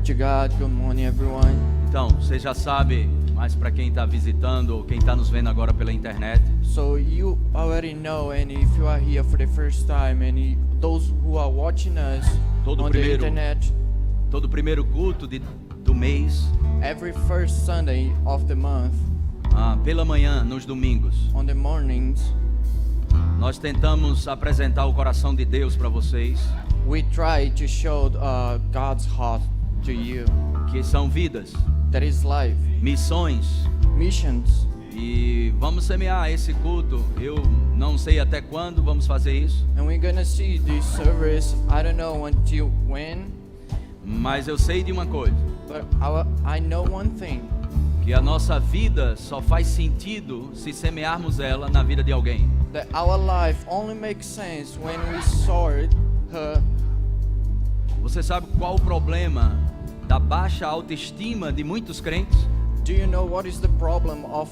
Glory to God. Good morning, everyone. Então, você já sabe, mas para quem está visitando ou quem está nos vendo agora pela internet, So you already know, and if you are here for the first time, and those who are watching us Todo on the primeiro- internet, todo primeiro culto do mês, every first Sunday of the month, pela manhã, nos domingos, on the mornings, nós tentamos apresentar o coração de Deus para vocês, we try to show God's heart to you. que são vidas, That is life, missões, missions. e vamos semear esse culto. Eu não sei até quando vamos fazer isso, And we're gonna see this service, I don't know until when, mas eu sei de uma coisa, but I know one thing, que a nossa vida só faz sentido se semearmos ela na vida de alguém. that our life only makes sense when we sort her. Você sabe qual o problema da baixa autoestima de muitos crentes? Do you know what is the problem of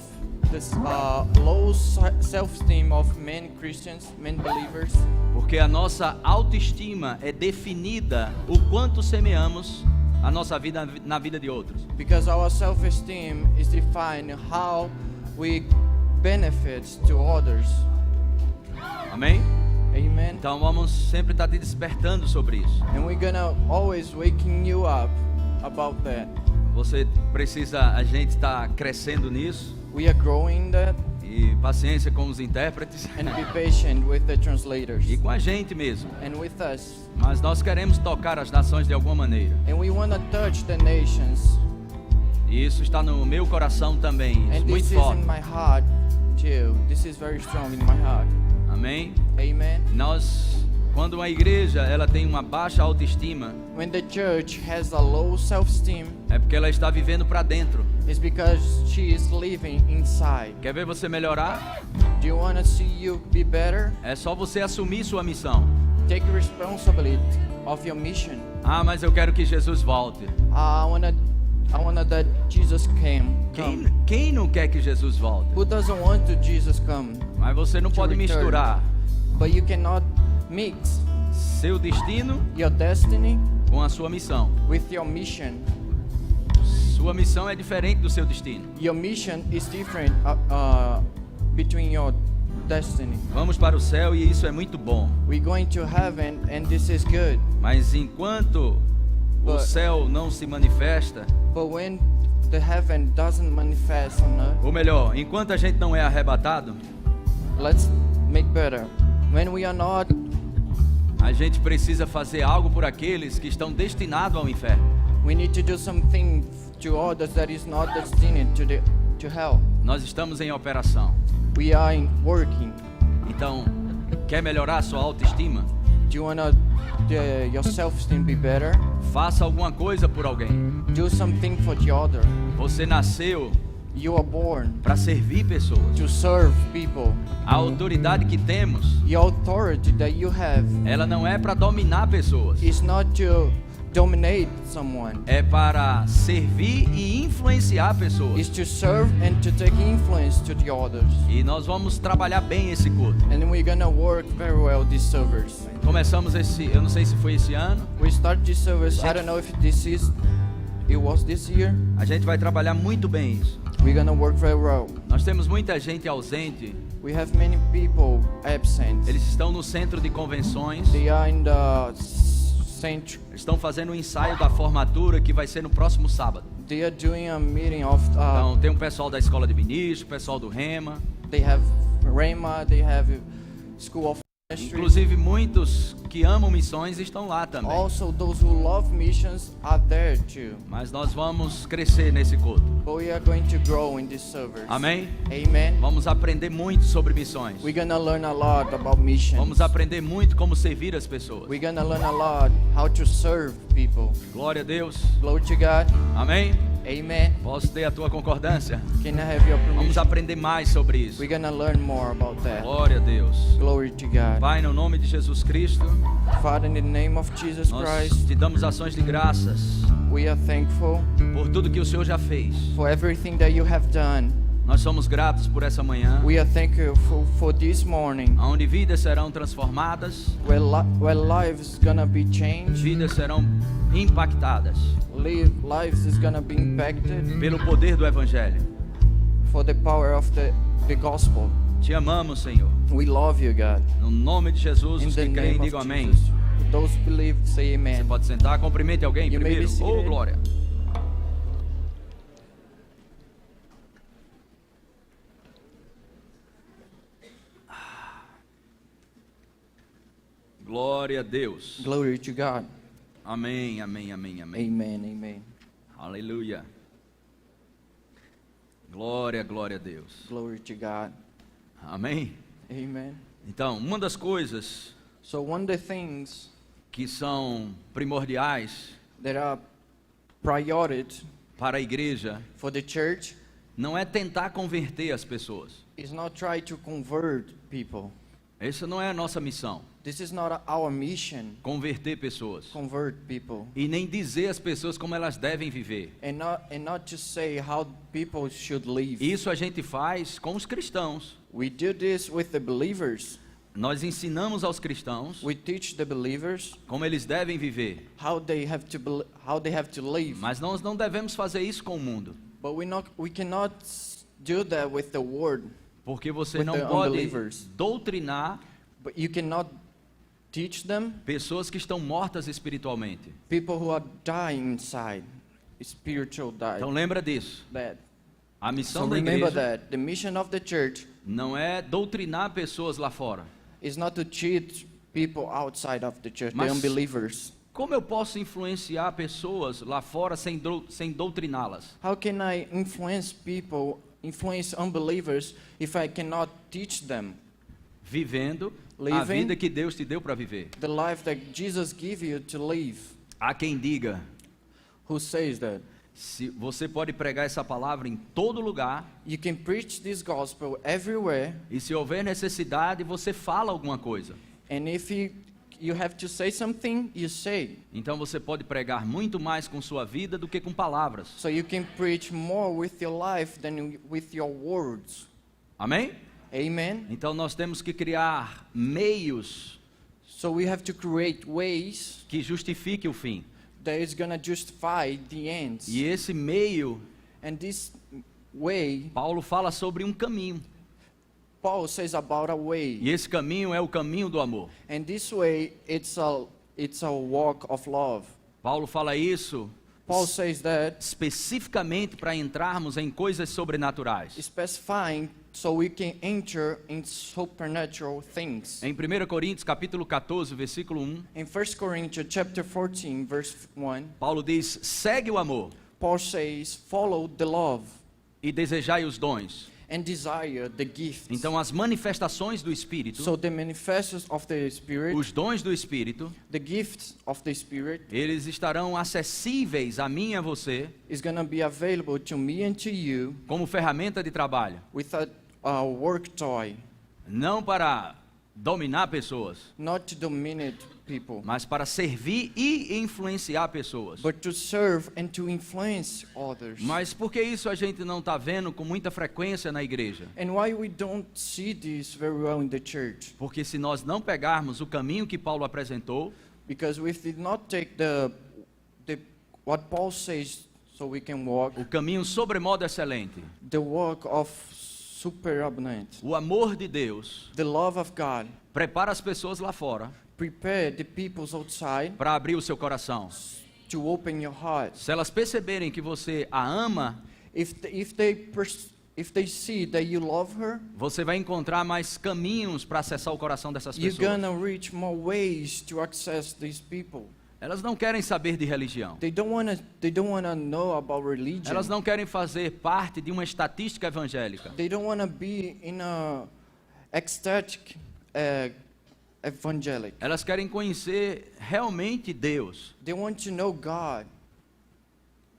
this low self-esteem of many Christians, many believers? Porque a nossa autoestima é definida o quanto semeamos a nossa vida na vida de outros. Because our self-esteem is defined how we benefit to others. Amém? Amen. Então vamos sempre estar te despertando sobre isso. And we're gonna always waking you up about that. Você precisa, a gente está crescendo nisso, We are growing that, e paciência com os intérpretes and be patient with the translators e com a gente mesmo. and with us. Mas nós queremos tocar as nações de alguma maneira. And we wanna touch the nations. E isso está no meu coração também, And muito this is forte. in my heart too. This is very strong in my heart. Amém? Amen. Quando uma igreja ela tem uma baixa autoestima, When the church has a low self-esteem, é porque ela está vivendo para dentro. it's because she is living inside. Quer ver você melhorar? Do you wanna see you be better? É só você assumir sua missão. Take responsibility of your mission. Mas eu quero que Jesus volte. I wanna that Jesus come. Quem não quer que Jesus volte? Who doesn't want to Jesus come? Mas você não To pode return. misturar But you cannot mix seu destino your destiny com a sua missão. with your mission. Sua missão é diferente do seu destino. Your mission is different between your destiny. Vamos para o céu e isso é muito bom. We're going to heaven and this is good. Mas enquanto o But- céu não se manifesta, But when the heaven doesn't manifest on earth, ou melhor, enquanto a gente não é arrebatado, let's make better. When we are not, a gente precisa fazer algo por aqueles que estão destinados ao inferno. we need to do something to others that is not destined to hell. Nós estamos em operação. We are working. Então, quer melhorar a sua autoestima? Do you wanna your self-esteem be better? Faça alguma coisa por alguém. Do something for the other. Você nasceu You are born para servir pessoas. to serve people. A autoridade que temos, Your authority that you have ela não é para dominar pessoas. is not to dominate someone. É para servir e influenciar pessoas. It's to serve and to take influence to the others. E nós vamos trabalhar bem esse culto. And we're gonna work very well this service. Começamos eu não sei se foi esse ano. We start this service. I don't know if it was this year. A gente vai trabalhar muito bem isso. We're gonna work very well. Nós temos muita gente ausente. We have many people absent. Eles estão no centro de convenções. They are in the center. Estão fazendo um ensaio da formatura que vai ser no próximo sábado. They are doing a meeting of. Então tem um pessoal da escola de ministro, pessoal do Rema. They have Rhema. They have School of Ministry. Inclusive muitos que amam missões estão lá também. Also, those who love missions are there too. Mas nós vamos crescer nesse culto. But we are going to grow in this service. Amém? Amen. Vamos aprender muito sobre missões. We're gonna learn a lot about missions. Vamos aprender muito como servir as pessoas. We're gonna learn a lot how to serve people. Glória a Deus. Glory to God. Amém? Amen. Posso ter a tua concordância? Can I have your Vamos permission? aprender mais sobre isso. We're gonna learn more about that. Glória a Deus. Glory to God. Pai, no nome de Jesus Cristo, Father, in the name of Jesus nós Christ, te damos ações de graças we are thankful por tudo que o Senhor já fez. for everything that you have done. Nós somos gratos por essa manhã, We are thankful for this morning onde vidas serão transformadas, where lives gonna be changed, vidas serão impactadas lives is gonna be impacted pelo poder do Evangelho. for the power of the gospel. Te amamos, Senhor. We love you, God. No nome de Jesus, In os the que creem, name of digam amém. Jesus. Those who believe, say Você amen. pode sentar, cumprimente alguém You may be primeiro. seated. Oh, glória. Glória a Deus. Glory to God. Amém, amém, amém, amém. Amen, amen. Aleluia. Glória, glória a Deus. Glory to God. Amém. Amen. Então, uma das coisas So one of the things que são primordiais that are priority para a igreja for the church não é tentar converter as pessoas. is not try to convert people. Essa não é a nossa missão, This is not our mission, converter pessoas. convert people. E nem dizer às pessoas como elas devem viver. And not to say how people should live. Isso a gente faz com os cristãos. We do this with the believers. Nós ensinamos aos cristãos We teach the believers como eles devem viver. how they have to live. Mas nós não devemos fazer isso com o mundo. But we cannot do that with the word. Porque você With não the pode unbelievers. doutrinar But you cannot teach them pessoas que estão mortas espiritualmente. people who are dying inside, spiritual die. Então lembra disso. That. A So missão da remember igreja that the mission of the church não é doutrinar pessoas lá fora. is not to teach people outside of the church, Mas- the unbelievers. Como eu posso influenciar pessoas lá fora sem doutriná-las? How can I influence unbelievers if I cannot teach them Vivendo a Living vida que Deus te deu para viver. the life that Jesus gave you to live? Há quem diga, Who says that? se você pode pregar essa palavra em todo lugar, You can preach this gospel everywhere, e se houver necessidade, você fala alguma coisa. and if you have to say something, you say. Então você pode pregar muito mais com sua vida do que com palavras. So you can preach more with your life than with your words. Amém? Amen. Então nós temos que criar meios So we have to create ways que justifiquem o fim. that is going to justify the ends. E esse meio, And this way, Paulo fala sobre um caminho. Paul says about a E way. esse caminho é o caminho do amor. And this way, it's a walk of love. Paulo fala isso Paul says that, especificamente para entrarmos em coisas sobrenaturais. specifying so we can enter in supernatural things. Em 1 Coríntios capítulo 14, versículo 1, In 1 Corinthians chapter 14, verse 1, Paulo diz: segue o amor Paul says, follow the love e desejai os dons. and desire the gifts. Então as manifestações do Espírito, So the manifestations of the Spirit, os dons do Espírito, the gifts of the Spirit, eles estarão acessíveis a mim e a você is going to be available to me and to you como ferramenta de trabalho. with a work toy, Não para dominar pessoas, not to dominate people, mas para servir e influenciar pessoas. but to serve and to influence others. Mas por que isso a gente não está vendo com muita frequência na igreja? And why we don't see this very well in the church? Porque se nós não pegarmos o caminho que Paulo apresentou, Because we did not take what Paul says so we can walk, o caminho sobremodo excelente, the walk of superabundant, o amor de Deus, the love of God, prepara as pessoas lá fora prepare the peoples outside para abrir o seu coração. to open your heart. Se elas perceberem que você a ama, If they see that you love her, você vai encontrar mais caminhos para acessar o coração dessas you're pessoas. gonna reach more ways to access these people. Elas não querem saber de religião. They don't wanna know about religion. Elas não querem fazer parte de uma estatística evangélica. They don't wanna be in a ecstatic evangelic. Elas querem conhecer realmente Deus. They want to know God,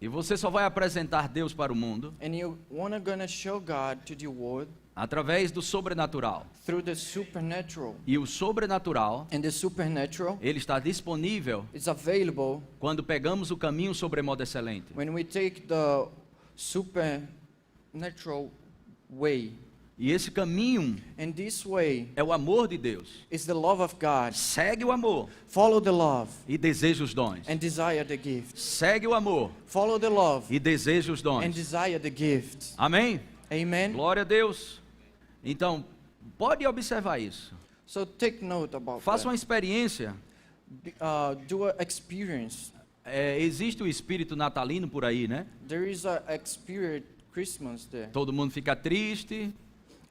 E você só vai apresentar Deus para o mundo and you gonna show God to the world através do sobrenatural. through the supernatural. E o sobrenatural, And the supernatural ele está disponível is available quando pegamos o caminho sobremodo excelente. when we take the supernatural way. E esse caminho And this way é o amor de Deus. is the love of God. Segue o amor Follow the love e deseja os dons. and desire the gifts. Segue o amor Follow the love e deseja os and dons. desire the gifts. Amém? Amen. Glória a Deus. Então, pode observar isso. So take note about Faça uma that. experiência. Do an experience. Existe o espírito natalino por aí, né? There is a spirit Christmas there. Todo mundo fica triste,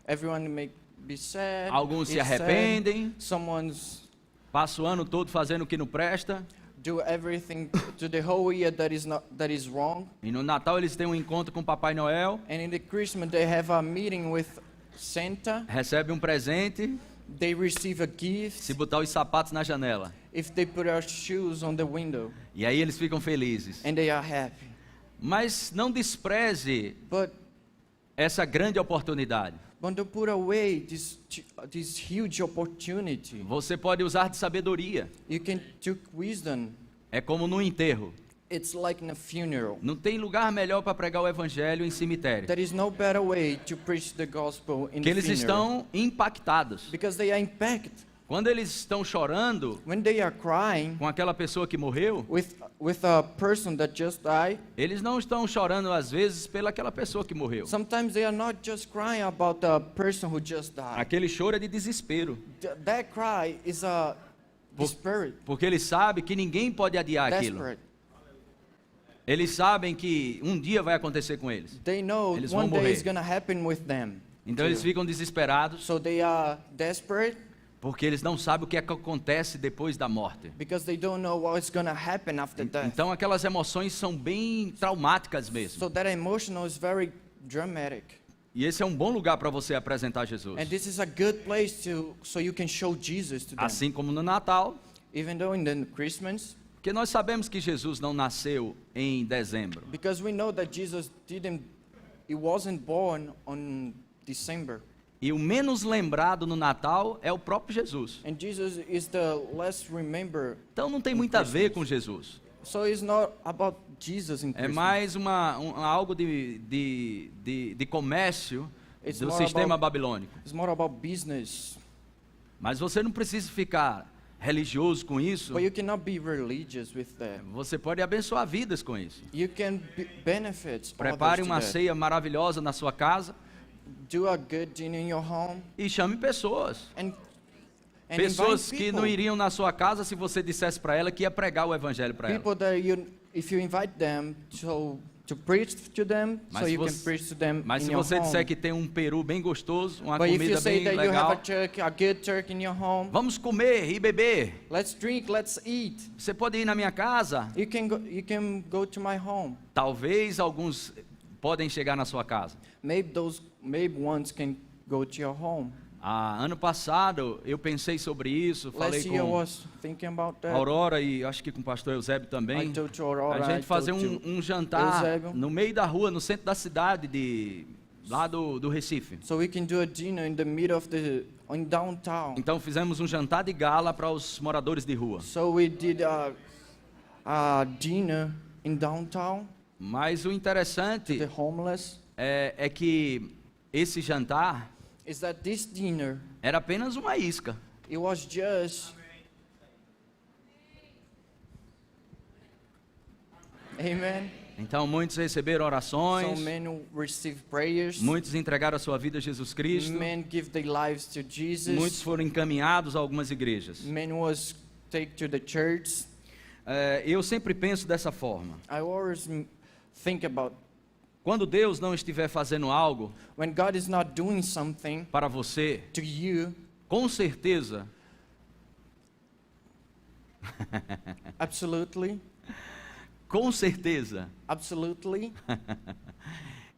Everyone may be sad. alguns se is sad. arrependem, Someone's passa o ano todo fazendo o que não presta, do everything to the whole year that is wrong. e no Natal eles têm um encontro com o Papai Noel, And in the Christmas they have a meeting with Santa. recebe um presente, They receive a gift se botar os sapatos na janela. if they put our shoes on the window, E aí eles ficam felizes. and they are happy. Mas não despreze But essa grande oportunidade. don't put away this huge opportunity. Você pode usar de sabedoria. You can take wisdom. É como no enterro. It's like in a funeral. Não tem lugar melhor para pregar o evangelho em cemitério. There is no better way to preach the gospel in Que the eles funeral. estão impactados. Because they are impacted. Quando eles estão chorando When they are crying com aquela pessoa que morreu, with a person that just died, eles não estão chorando às vezes pelaquela pessoa que morreu. sometimes they are not just crying about the person who just died. Aquele choro é de desespero, That cry is a desperate. porque eles sabem que ninguém pode adiar aquilo. Desperate. Eles sabem que um dia vai acontecer com eles. They know Eles vão one day morrer. is gonna happen with them. Então eles too. ficam desesperados, So they are desperate porque eles não sabem o que é que acontece depois da morte. because they don't know what's gonna happen after death. Então aquelas emoções são bem traumáticas mesmo. So that emotional is very dramatic. E esse é um bom lugar para você apresentar Jesus. And this is a good place so you can show Jesus to them. Assim como no Natal, Even though in the Christmas, porque nós sabemos que Jesus não nasceu em dezembro. because we know that Jesus he wasn't born on December. E o menos lembrado no Natal é o próprio Jesus. And Jesus is the less remembered. Então não tem muito a ver com Jesus. So it's not about Jesus in É Christmas. mais algo de comércio It's do more sistema about- babilônico. It's more about business. Mas você não precisa ficar religioso com isso. But you cannot be religious with that. Você pode abençoar vidas com isso. You can benefit Prepare others uma to that. ceia maravilhosa na sua casa Do a good dinner in your home e chame pessoas. and Pessoas invite que não people. iriam na sua casa se você dissesse para ela que ia pregar o evangelho para ela. People that if you invite them to preach to them, Mas so se you can você- preach to them Mas in se your você home. disser que tem um peru bem gostoso, uma But if you comida say bem that you have legal, a good turkey in your home, vamos comer e beber. let's drink, let's eat. Você pode ir na minha casa. You can go to my home. Talvez alguns podem chegar na sua casa. Maybe ones can go to your home. Ano passado eu pensei sobre isso, falei Last year I com was thinking about a that. Aurora e acho que com o pastor Eusébio também. I told to Aurora, A gente fazer I told to um jantar Eusébio. no meio da rua, no centro da cidade lá do Recife. So we can do a dinner in the middle of in downtown. Então fizemos um jantar de gala para os moradores de rua. So we did a dinner in downtown, Mas o interessante the homeless. é que esse jantar Is that this dinner, era apenas uma isca. it was just, amen. Então muitos receberam So orações, men receive prayers, muitos entregaram a sua vida a Jesus Cristo, men give their lives to muitos Jesus, foram encaminhados a algumas igrejas. men was take to the church. Eu sempre penso dessa forma. I always think about Quando Deus não estiver fazendo algo when God is not doing something para você, to you, com certeza, absolutely, com certeza, absolutely,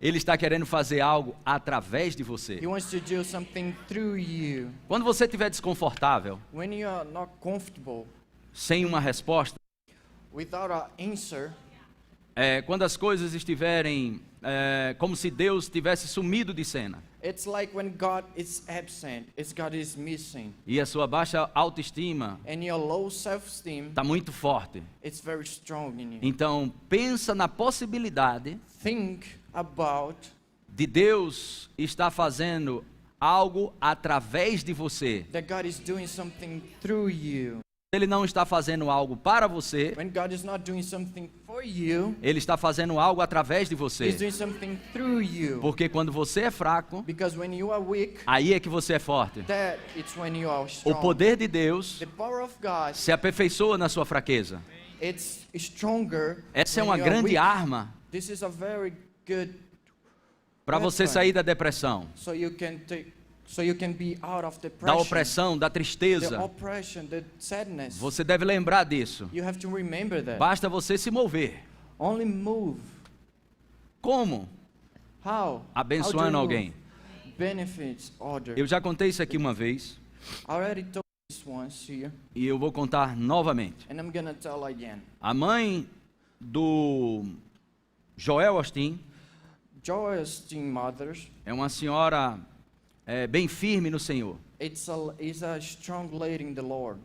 Ele está querendo fazer algo através de He você. wants to do something through you. Quando você estiver desconfortável, When you are not comfortable, sem uma resposta, without an answer, quando as coisas estiverem como se Deus tivesse sumido de cena it's like when God is absent, God is missing, e a sua baixa autoestima and your low self-esteem, está muito forte. it's very strong in you. Então pensa na possibilidade Think about de Deus está fazendo algo através de você. that God is doing something through you. Ele não está fazendo algo para você, When God is not doing something for you, Ele está fazendo algo através de He's você. doing something through you. Porque quando você é fraco, Because when you are weak, aí é que você é forte. that it's when you are O strong. poder de Deus The power of God, se aperfeiçoa na sua fraqueza. it's stronger. Essa é when uma you are grande weak. arma This is a very good para você sair da depressão, so you can be out of da depression, opressão, da the tristeza. oppression, the sadness. Você deve lembrar disso. You have to remember that. Basta você se mover. Only move. Como? How? Abençoando How do you alguém. move? Benefits other. Eu já contei isso aqui uma vez I already told this once here, e eu vou contar novamente. and I'm gonna tell again. A mãe do Joel Austin Joystein Mothers, é uma senhora bem firme no Senhor. is a strong lady in the Lord.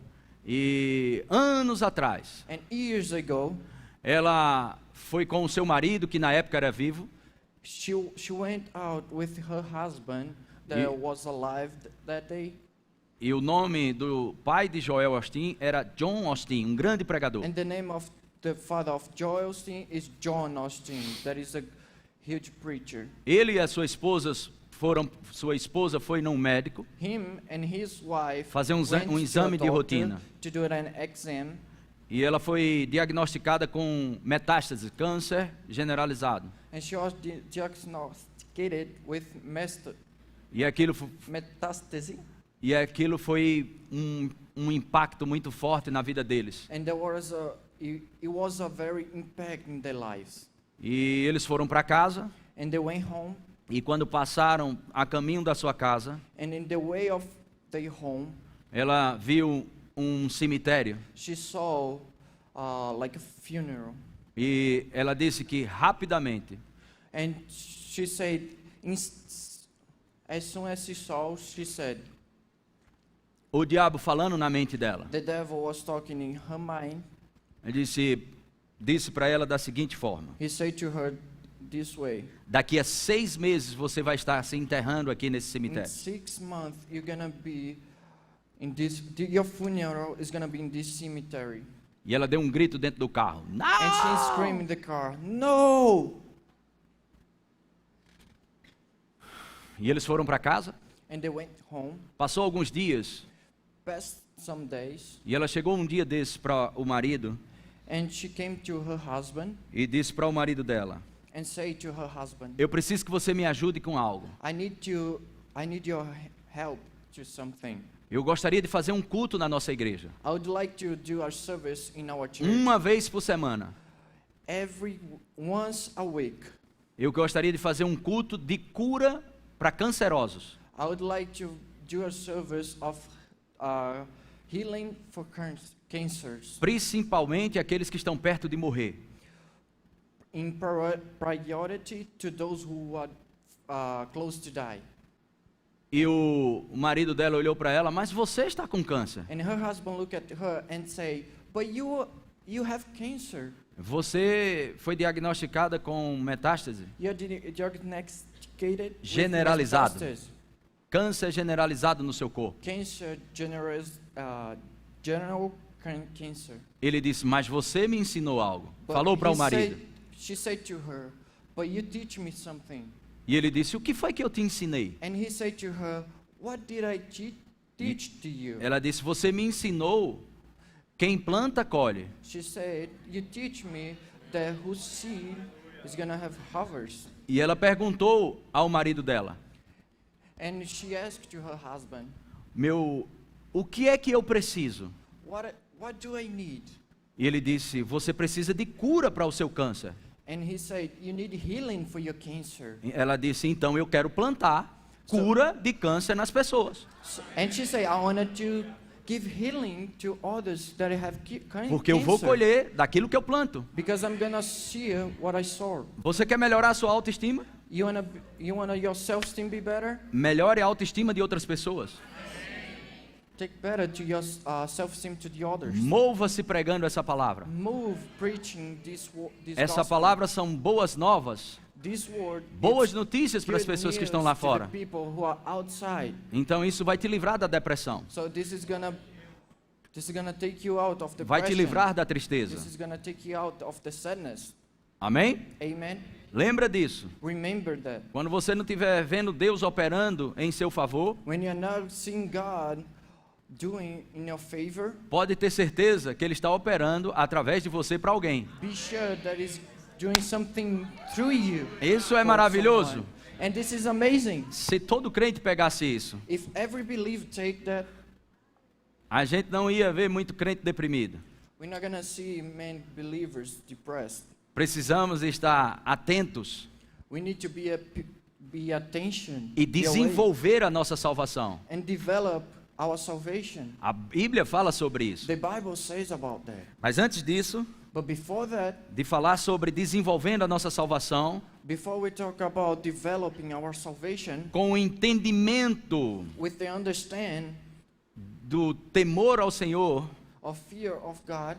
E anos atrás, And years ago, ela foi com o seu marido, que na época era vivo, she went out with her husband that E- was alive that day. e o nome do pai de Joel Austin era John Austin, um grande pregador. And the name of the father of Joystein is John Austin. That is a huge preacher. Ele e a sua esposa foi num médico Him and his wife fazer um went to a exame de doctor rotina. to do an exam, E ela foi diagnosticada com metástase, câncer generalizado. and she was diagnosticated with E aquilo, metastasis. e aquilo foi um impacto muito forte na vida deles. And it was a very impact in their lives. E eles foram para casa, And they went home, e quando passaram a caminho da sua casa, and in the way of their home, ela viu um cemitério. she saw like a funeral. E ela disse que rapidamente And she said, as soon as she saw, she said, o diabo falando na mente dela, the devil was talking in her mind. ele disse para ela da seguinte forma: He said to her this way, daqui a 6 meses você vai estar se enterrando aqui nesse in cemitério. 6 months, you're gonna be in this, your funeral is gonna be in this cemetery. E ela deu um grito dentro do carro: And she não! screamed in the car, no! E eles foram para casa. And they went home, Passou alguns dias passed some days, e ela chegou um dia desses para o marido and she came to her husband e disse para o marido dela: and said to her husband, eu preciso que você me ajude com algo. I need your help to something. Eu gostaria de fazer um culto na nossa igreja, I would like to do our service in our church uma vez por semana. once a week. Eu gostaria de fazer um culto de cura para cancerosos. I would like to do a service of healing for cancers Principalmente aqueles que estão perto de morrer. in priority to those who are close to die. E o marido dela olhou para ela: mas você está com câncer. And her husband looked at her and say, but you have cancer. Você foi diagnosticada com metástase, You're diagnosticated with Generalizado. metastasis. câncer generalizado no seu corpo. Cancer cancer. Ele disse: mas você me ensinou algo. But Falou para o he marido. she said to her, but you teach me something. E ele disse: o que foi que eu te ensinei? And he said to her, what did I teach to you? Ela disse: você me ensinou, quem planta colhe. She said, you teach me that whose seed is going to have harvest. E ela perguntou ao marido dela: And she asked to her husband, o que é que eu preciso? what do I need? E ele disse: você precisa de cura para o seu câncer. And he said, you need healing for your cancer. E ela disse: então eu quero plantar cura de câncer nas pessoas. And she said, I wanted to give healing to others that have cancer. Porque eu vou colher daquilo que eu planto. Because I'm going to see what I sow. Você quer melhorar a sua autoestima? You wanna your self-esteem be better? Melhore a autoestima de outras pessoas. Take better to your self-esteem to the others. Mova-se pregando essa palavra. Move preaching this Essa gospel. palavra são boas novas This word Boas gives notícias para as good pessoas que news estão lá to fora. the people who are outside. Então isso vai te livrar da depressão. So this is gonna take you out of Vai te depression. livrar da This tristeza. is gonna take you out of the sadness. Amém? Amen. Lembra disso. Remember that. Quando você não estiver vendo Deus operando em seu favor, When you're not seeing God doing in your favor, pode ter certeza que Ele está operando através de você para alguém. be sure that He's doing something through you. Isso é for maravilhoso. someone. And this is amazing. Se todo crente pegasse isso, If every believer take that, a gente não ia ver muito crente deprimido. we're not gonna see many believers depressed. Precisamos estar atentos We need to be attention e be aware, desenvolver a nossa salvação. and develop our salvation. A Bíblia fala sobre isso. The Bible says about that. Mas antes disso, But before that, de falar sobre desenvolvendo a nossa salvação, before we talk about developing our salvation, com o entendimento with the understand do temor ao Senhor, of fear of God,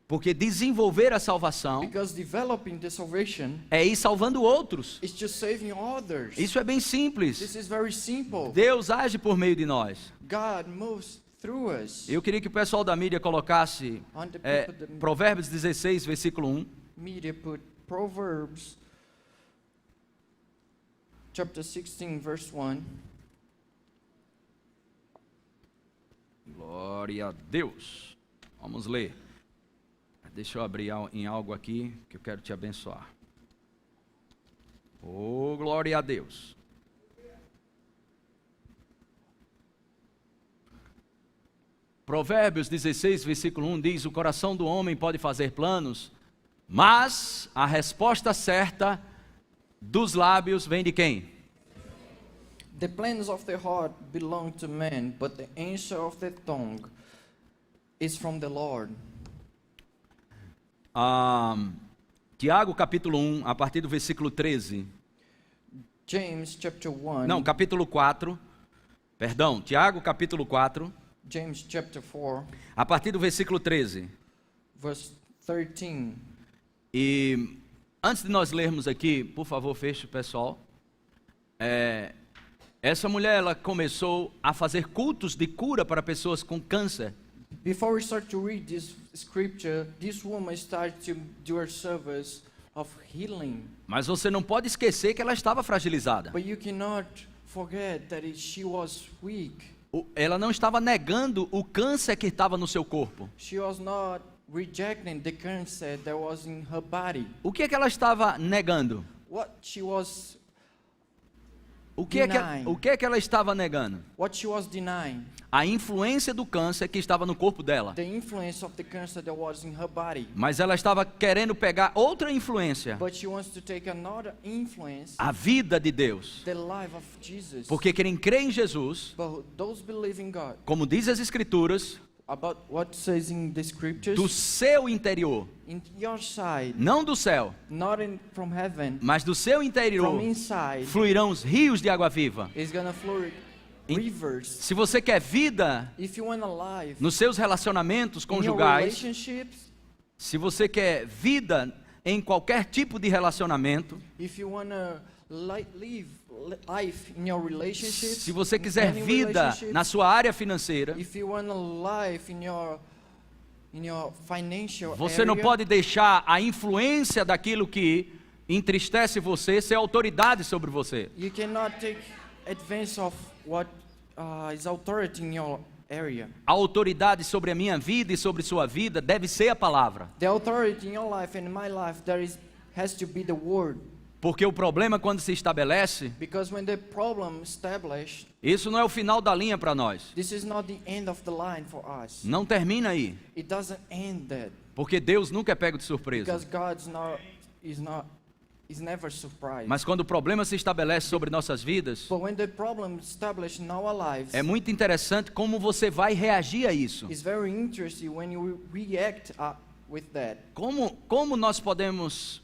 porque desenvolver a salvação because developing the salvation é ir salvando outros. is just saving others. Isso é bem simples. This is very simple. Deus age por meio de nós. God moves through us. Eu queria que o pessoal da mídia colocasse On the people that Provérbios 16, versículo 1. media put Proverbs chapter 16 verse 1. Glória a Deus. Vamos ler. Deixa eu abrir em algo aqui que eu quero te abençoar. Oh, glória a Deus. Provérbios 16, versículo 1 diz: o coração do homem pode fazer planos, mas a resposta certa dos lábios vem de quem? The plans of the heart belong to man, but the answer of the tongue is from the Lord. Tiago capítulo 1, a partir do versículo 13. James chapter 1. Não, capítulo 4. Perdão, Tiago capítulo 4. James chapter 4 A partir do versículo 13. verse 13. E antes de nós lermos aqui, por favor, feche o pessoal. Essa mulher, ela começou a fazer cultos de cura para pessoas com câncer. Before we start to read this scripture, this woman started to do her service of healing. Mas você não pode esquecer que ela estava fragilizada. But you cannot forget that she was weak. Ela não estava negando o câncer que estava no seu corpo. She was not rejecting the cancer that was in her body. O que é que ela estava negando? What she was O que é que ela estava negando? what she was denying, A influência do câncer que estava no corpo dela. the influence of the cancer that was in her body. Mas ela estava querendo pegar outra influência, But she wants to take another influence, a vida de Deus. the life of Jesus. Porque quem crê em Jesus, But those believe in God, como diz as Escrituras, about what says in the scriptures, do seu interior, in your side, não do céu, not from heaven, mas do seu interior, from inside, fluirão os rios de água viva. is gonna flow rivers. Se você quer vida If you want a life nos seus relacionamentos in your conjugais, relationships, se você quer vida em qualquer tipo de relacionamento, if you wanna live life in your relationships, se você in quiser any vida relationships, na sua área financeira, if you want a life in your financial você area, não pode deixar a influência daquilo que entristece você ser autoridade sobre você. you cannot take advantage of what is authority in your area. A autoridade sobre a minha vida e sobre sua vida deve ser a palavra. The authority in your life and in my life has to be the word. Porque o problema quando se estabelece, Because when the problem established, isso não é o final da linha para nós. this is not the end of the line for us. Não termina aí. It doesn't end that. Porque Deus nunca é pego de surpresa. Because God is never surprised. Mas quando o problema se estabelece sobre nossas vidas, But when the problem established in our lives, é muito interessante como você vai reagir a isso. it's very interesting when you react with that. Como nós podemos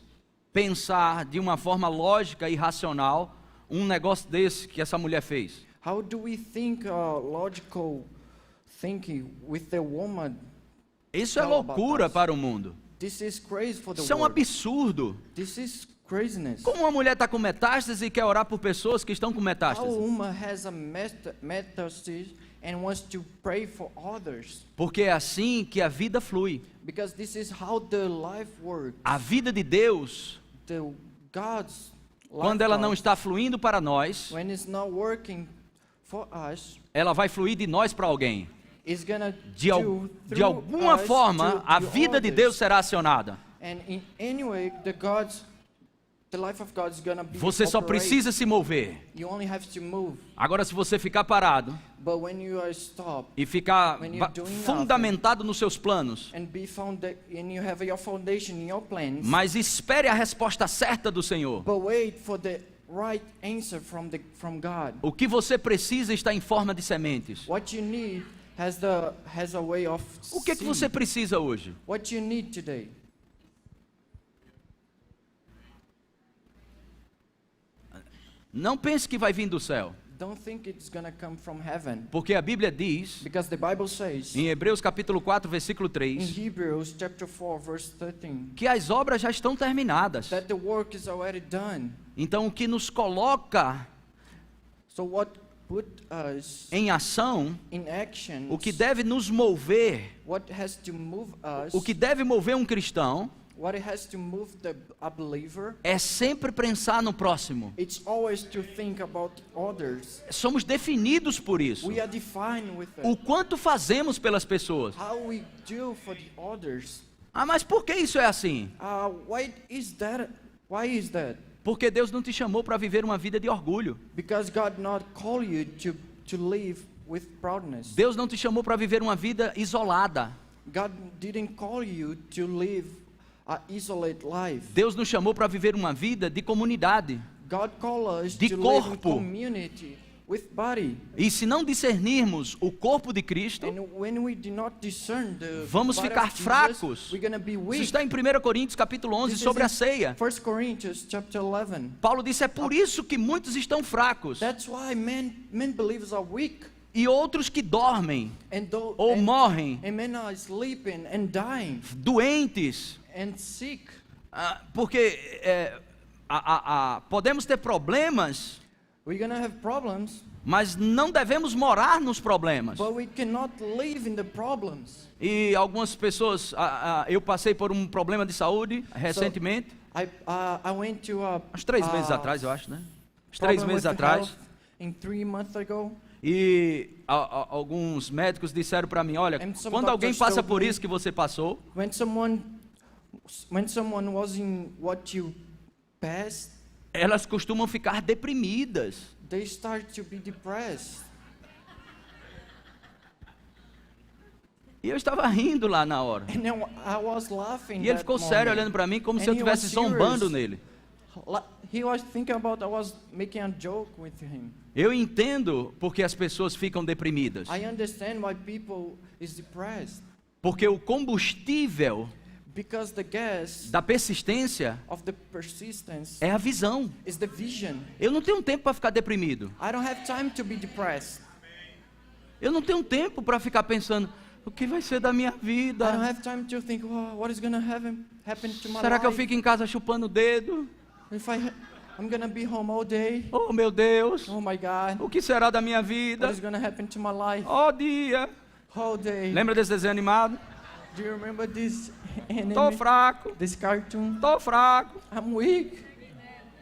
pensar de uma forma lógica e racional um negócio desse que essa mulher fez? How do we think logical thinking with the woman? Isso é Tell about loucura us. para o mundo. This is crazy for the Isso é um world. absurdo. This is craziness. Como uma mulher está com metástase e quer orar por pessoas que estão com How a metástase? woman has a metastasis and wants to pray for others. Porque é assim que a vida flui. Because this is how the life works. A vida de Deus, The God's life quando ela não works. está fluindo para nós, When it's not working for us, ela vai fluir de nós para alguém. it's gonna De do de through alguma us forma, to a the vida de others. Deus será acionada. And in any way, the life of God is gonna be Você só operate. precisa se mover. You only have to move. Agora, se você ficar parado But when you are stopped e ficar When you're doing fundamentado nos seus planos, and and you have your foundation in your plans, mas espere a resposta certa do Senhor. but wait for the right answer from God. O que você precisa está em forma de sementes. What you need has a way of O que seed. você precisa hoje? What you need today? Não pense que vai vir do céu, Don't think it's gonna come from heaven, porque a Bíblia diz, because the Bible says em Hebreus capítulo 4, versículo in 3, Hebrews chapter 4 verse 13 que as obras já estão terminadas. that the work is already done. Então, o que nos coloca So what put us em ação, in action? o que deve nos mover, What has to move us? o que deve mover um cristão, What it has to move a believer? é sempre pensar no próximo. It's always to think about others. Somos definidos por isso. We are defined with O it. quanto fazemos pelas pessoas. How we do for the others. Ah, mas por que isso é assim? Why is that? Why is that? Porque Deus não te chamou para viver uma vida de orgulho. Because God not call you to live with proudness. Deus não te chamou para viver uma vida isolada. God didn't call you to live an isolate life. Deus nos chamou para viver uma vida de comunidade. God called us De to live in corpo. community with body. E se não discernirmos o corpo de Cristo, And when we do not discern the vamos body ficar of Jesus, fracos. we're gonna be Isso weak. está em 1 Coríntios capítulo 11 This is sobre in a ceia. 1 Corinthians chapter 11. Paulo disse, é por isso que muitos estão fracos That's why men believers are weak e outros que dormem ou and morrem, men are sleeping and dying doentes, and sick. porque podemos ter problemas, We're gonna have problems, mas não devemos morar nos problemas. but we cannot live in the problems. E algumas pessoas, eu passei por um problema de saúde recentemente, I went to a uns 3 meses atrás, eu acho, né? Uns 3 problem meses with atrás. health in 3 months ago. E alguns médicos disseram para mim, olha, And some quando alguém doctors passa told por me- isso que você passou, When someone was in what you passed, elas costumam ficar deprimidas. they start to be depressed. E eu estava rindo lá na hora. And then I was laughing. E ele that ficou sério moment. olhando para mim como And se eu he was estivesse zombando serious. nele. He was thinking about I was making a joke with him. Eu entendo porque as pessoas ficam deprimidas. I understand why people is depressed, Porque o combustível because the gas da persistência of the persistence é a visão. is the vision. Eu não tenho tempo para ficar deprimido. I don't have time to be depressed. Eu não tenho tempo para ficar pensando, o que vai ser da minha I don't vida? have time to think, oh, what is gonna happen to my Será que eu life? fico em casa chupando o dedo? If I'm gonna be home all day. Oh, meu Deus, Oh my God, o que será da minha what vida? is gonna happen to my life Oh, dia. all day? Lembra desse desenho animado? Do you remember this anime? Tô fraco, This cartoon? tô fraco. I'm weak.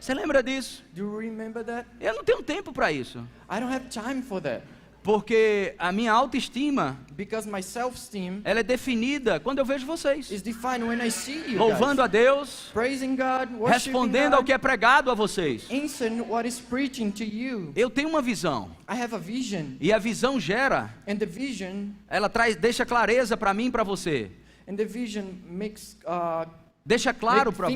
Você lembra disso? Do you remember that? Eu não tenho tempo para isso. I don't have time for that. Porque a minha autoestima, Because my self-esteem ela é definida quando eu vejo vocês. is defined when I see you Louvando a guys. Deus, Praising God, worshiping respondendo ao God, que é pregado a vocês. answering what is preaching to you. Eu tenho uma visão. I have a vision, E a visão gera, and the vision, ela deixa clareza para mim e para você. and the vision makes Deixa claro make para...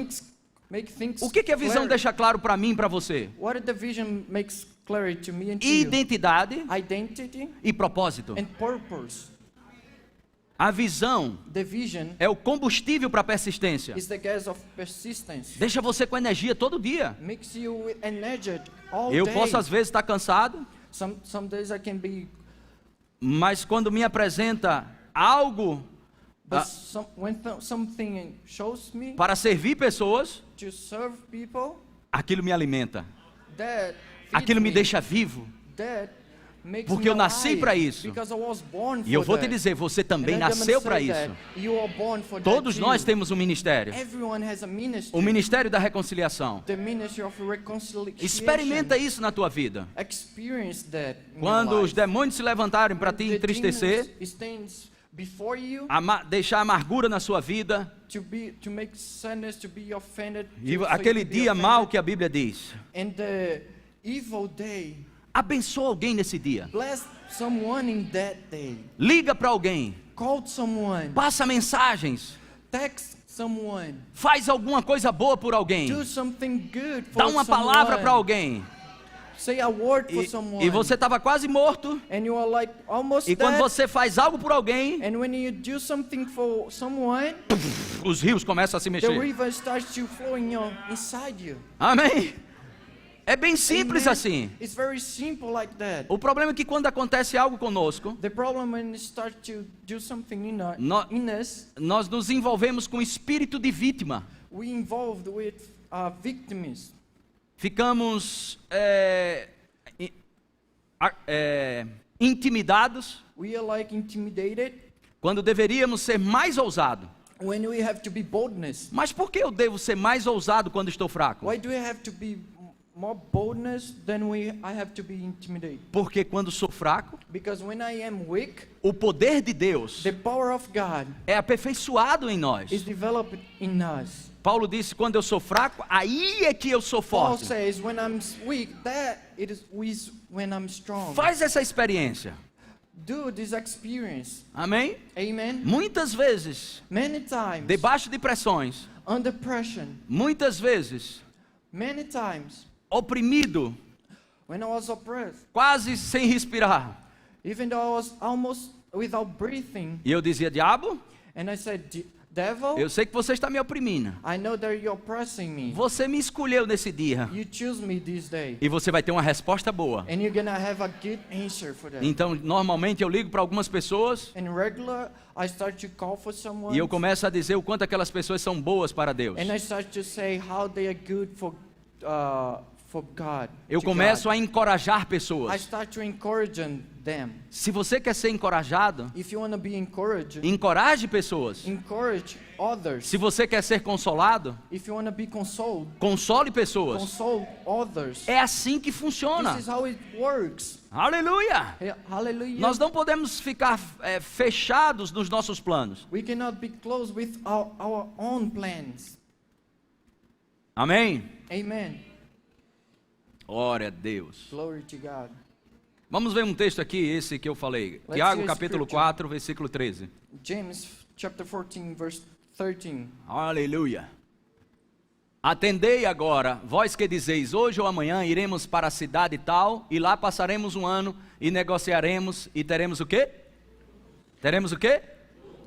things. O que a visão clear. deixa claro para mim e para você? What the vision makes clarity to me and to you? Identidade Identity e propósito. and purpose. A visão The vision é o combustível para a persistência. is the gas of persistence. Deixa você com energia todo dia. Makes you energetic all Eu day. posso às vezes estar cansado, Some days I can be mas quando me apresenta algo But when something shows me para servir pessoas, to serve people, aquilo me alimenta, that aquilo me deixa vivo, that makes porque me eu nasci alive, para isso. because I was born E eu for vou te that. dizer, você também And I'm gonna nasceu say para that isso. you are born for Todos that nós too. temos um ministério, Everyone has a ministry. o ministério da reconciliação. The ministry of reconciliation. Experimenta isso na tua vida. Experience that in Quando your os life. demônios se levantarem para te The entristecer, demons stands before you deixar amargura na sua vida, to make sadness, to be offended, e for you aquele to be dia offended. mau que a Bíblia diz. And the evil day, Abençoa alguém nesse dia. bless someone in that day. Liga para alguém. Call someone, Passa mensagens. text someone, Faz alguma coisa boa por alguém. do something good for Dá uma palavra para someone. alguém. Say a word for someone. E você estava quase morto. And you are like almost E quando dead. você faz algo por alguém, And when you do something for someone, os rios começam a se the mexer. river starts to flow inside you. Amém? É bem simples Amen? assim. It's very simple like that. O problema é que quando acontece algo conosco, The problem when you start to do something in No- us, nós nos envolvemos com espírito de vítima. we involved with victims. Ficamos intimidados We are like intimidated quando deveríamos ser mais ousados. when we have to be boldness. Mas por que eu devo ser mais ousado quando estou fraco? Why do we have to be more boldness than I have to be intimidated? Porque quando sou fraco, Because when I am weak, o poder de Deus the power of God é aperfeiçoado em nós. is developed in us. Paulo disse: quando eu sou fraco, aí é que eu sou Paul forte. says, when I'm weak, that it is when I'm strong. Faz essa experiência. Do this experience. Amém? Amen. Muitas vezes, Many times, debaixo de pressões, under pressure, muitas vezes, many times, oprimido, when I was oppressed, quase sem respirar. even though I was almost without breathing, E eu dizia: diabo, and I said, devil, eu sei que você está me oprimindo. I know that you're oppressing me. Você me escolheu nesse dia. You choose me this day. E você vai ter uma resposta boa. And you're gonna have a good answer for that. Então, normalmente eu ligo para algumas pessoas And regular, I start to call for someone. e eu começo a dizer o quanto aquelas pessoas são boas para Deus. And I start to say how they are good for God. Eu to começo God. a encorajar I pessoas. start to encourage them. Se você quer ser encorajado, If you want to be encouraged, encoraje pessoas. encourage others. Se você quer ser consolado, If you want to be consoled, console pessoas. console others. É assim que funciona. This is how it works. Aleluia! Hallelujah. Nós não podemos ficar fechados nos nossos planos. We cannot be close with our own plans. Amém? Amen. Glória a Deus. Glory to God. Vamos ver um texto aqui, esse que eu falei. Let's Tiago see a capítulo scripture. 4, versículo 13. James chapter 14 verse 13. Aleluia. Atendei agora, vós que dizeis, hoje ou amanhã iremos para a cidade tal, e lá passaremos um ano, e negociaremos, e teremos o quê? Teremos o quê?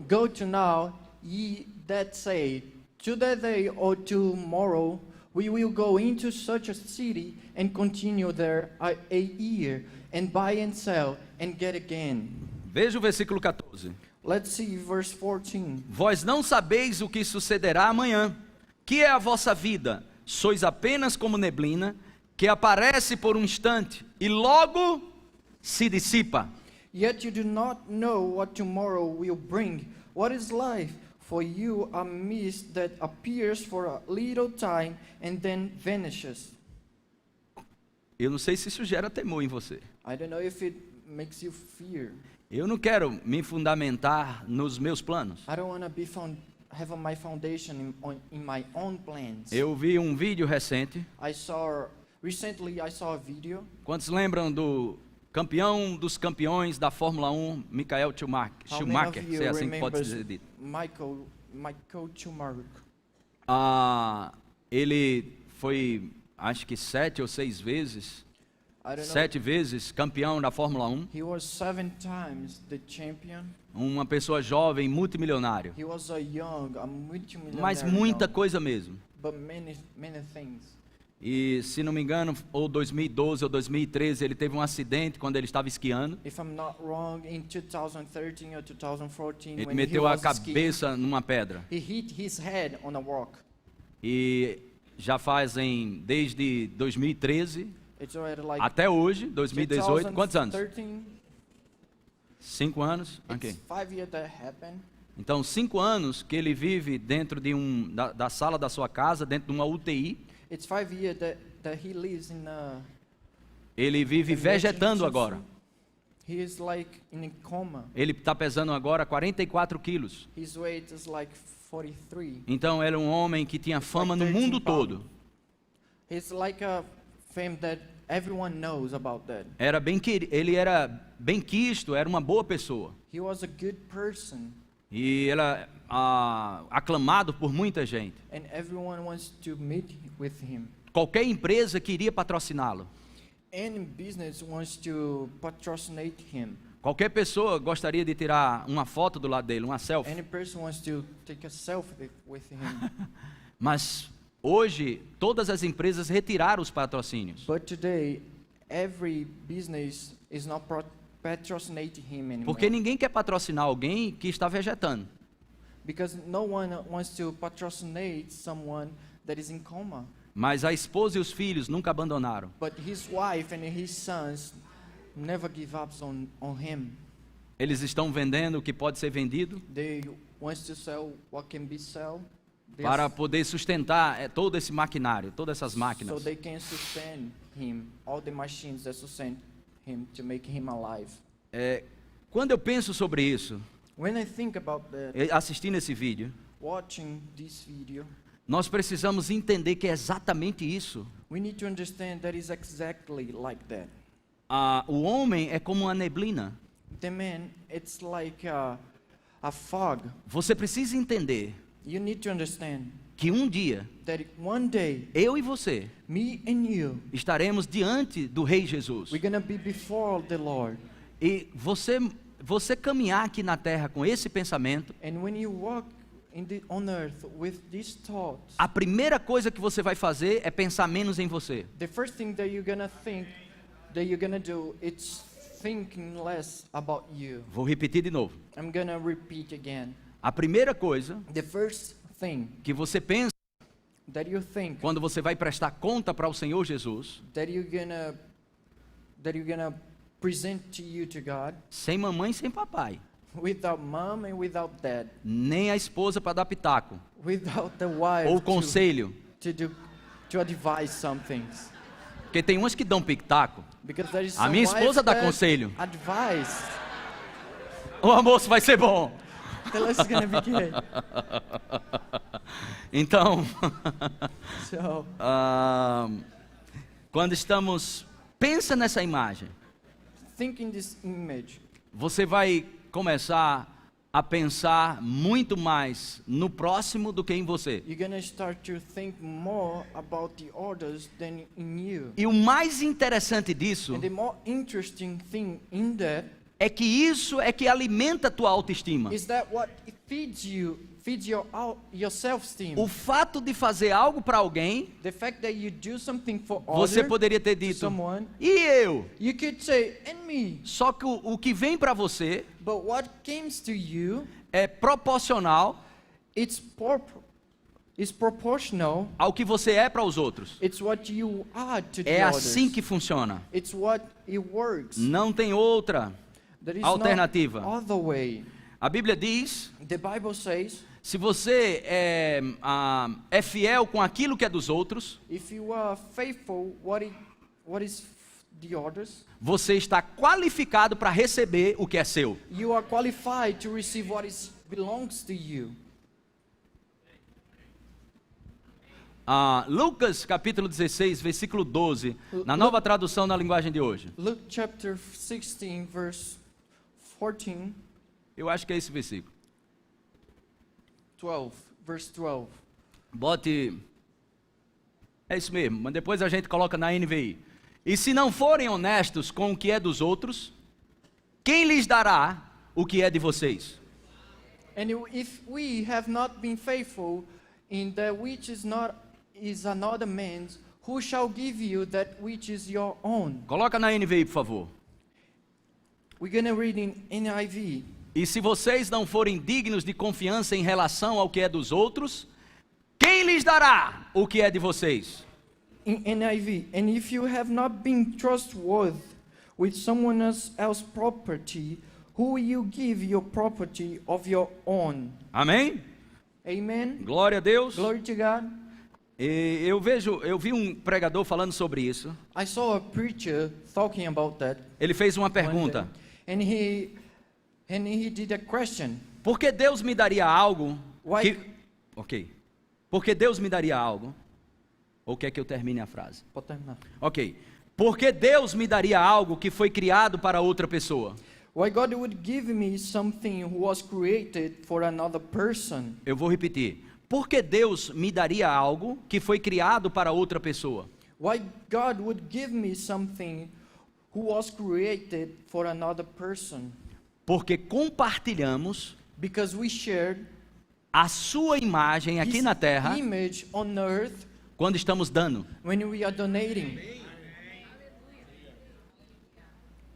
Go to now, ye that say, to that day or tomorrow we will go into such a city and continue there a year, and buy and sell and get again. Veja o versículo 14. Let's see verse 14. Vós não sabeis o que sucederá amanhã. Que é a vossa vida? Sois apenas como neblina, que aparece por um instante e logo se dissipa. Yet you do not know what tomorrow will bring. What is life? For you a mist that appears for a little time and then vanishes. Eu não sei se isso gera temor em você. I don't know if it makes you fear. Eu não quero me fundamentar nos meus planos. I don't want to be have my foundation in my own plans. Eu vi um vídeo recente. Recently I saw a video. Quantos lembram do campeão dos campeões da Fórmula 1, Michael Schumacher? Se é assim que pode ser dito. Michael Schumacher. Ele foi, acho que 7 ou 6 vezes, I don't know. 7 vezes campeão da Fórmula 1. He was 7 times the champion. Uma pessoa jovem, multimilionário. He was a multimillionaire. Mas muita young, coisa mesmo. but many things. E, se não me engano, ou 2012 ou 2013, ele teve um acidente quando ele estava esquiando. If I'm not wrong, in 2013 or 2014, Ele when he meteu a was skiing, cabeça numa pedra. he hit his head on a rock. E já fazem, desde 2013 It's already like até hoje, 2018, quantos anos? 2013. 5 anos? Ok. It's 5 years that happened. Então, 5 anos que ele vive dentro de da sala da sua casa, dentro de uma UTI. It's 5 years that he lives in a Ele vive vegetando agora. He is like in a coma. Ele está pesando agora 44 quilos. His weight is like 43. Então, era um homem que tinha fama no mundo todo. He's like a fame that everyone knows about that. Ele era bem quisto, era uma boa pessoa. He was a good person. E era aclamado por muita gente. And everyone wants to meet with him. Qualquer empresa queria patrociná-lo. Any business wants to patrocinate him. Qualquer pessoa gostaria de tirar uma foto do lado dele, uma selfie. Any person wants to take a selfie with him. Mas hoje todas as empresas retiraram os patrocínios. But today, every business is not patrocinating him anymore. Porque ninguém quer patrocinar alguém que está vegetando. Because no one wants to patrocinate someone that is in coma. Mas a esposa e os filhos nunca abandonaram. But his wife and his sons never give up on him. Eles estão vendendo o que pode ser vendido They want to sell what can be sold. para poder sustentar todo esse maquinário, todas essas So máquinas. they can sustain him, all the machines that sustain him to make him alive. Quando eu penso sobre isso, When I think about that, assistindo esse vídeo, watching this video, nós precisamos entender que é exatamente isso. we need to understand that is exactly like that. O homem é como uma neblina. The man, it's like a fog. Você precisa entender You need to understand que um dia, that one day, eu e você, me and you, estaremos diante do Rei Jesus. we're gonna be before the Lord. E você caminhar aqui na terra com esse pensamento, And when you walk on earth with these thoughts, a primeira coisa que você vai fazer é pensar menos em você. the first thing that you're gonna think, that you're gonna do, it's thinking less about you. Vou repetir de novo. I'm gonna repeat again. A primeira coisa The first thing que você pensa that you think, quando você vai prestar conta para o Senhor Jesus, that you're gonna present to you to God, sem mamãe e sem papai, without mom and without dad, nem a esposa para dar pitaco, without the wife ou conselho, to advise some things. porque tem umas que dão pitaco. Because there is A some minha esposa wives dá that conselho. advise. O almoço vai ser bom. The lunch is gonna be good. Então, So quando pensa nessa imagem, think in this image. você vai começar a pensar muito mais no próximo do que em você. You're gonna start to think more about the others than in you. E o mais interessante disso And the more interesting thing in that é que isso é que alimenta a tua autoestima. is that what it feeds your self-esteem. O fato de fazer algo para alguém, The fact that you do something for você others, poderia ter to dito, someone, e eu? you could say, and me. Só que o que vem para você But what comes to you, é proporcional it's proportional. ao que você é para os outros. It's what you are to the É others. assim que funciona. It's what it works. Não tem outra. There is Alternativa. no other way. A Bíblia diz, The Bible says, se você é fiel com aquilo que é dos outros, if you are faithful, what is the others, você está qualificado para receber o que é seu. you are qualified to receive what belongs to you. Lucas capítulo 16, versículo 12, na nova tradução na linguagem de hoje. Luke chapter 16, verse 14, Eu acho que é esse versículo. 12, verse 12. Bote. É isso mesmo, mas depois a gente coloca na NVI. E se não forem honestos com o que é dos outros, quem lhes dará o que é de vocês? And if we have not been faithful in that which is another man's, who shall give you that which is your own? Coloca na NVI, por favor. We're going to read in NIV. E se vocês não forem dignos de confiança em relação ao que é dos outros, quem lhes dará o que é de vocês? In NIV, and if you have not been trustworthy with someone else's property, who will you give your property of your own? Amém? Amen. Glória a Deus. Glory to God. E eu vi um pregador falando sobre isso. I saw a preacher talking about that. Ele fez uma one pergunta. day. And he did a question. Por que Deus me daria algo Why- que... Ok. Porque Deus me daria algo... Ou quer que eu termine a frase? Pode terminar. Ok. Porque Deus me daria algo que foi criado para outra pessoa? Why God would give me something who was created for another person? Eu vou repetir. Porque Deus me daria algo que foi criado para outra pessoa? Why God would give me something who was created for another person? Porque compartilhamos Because we shared a sua imagem aqui His na terra image on earth quando estamos dando. when we are donating.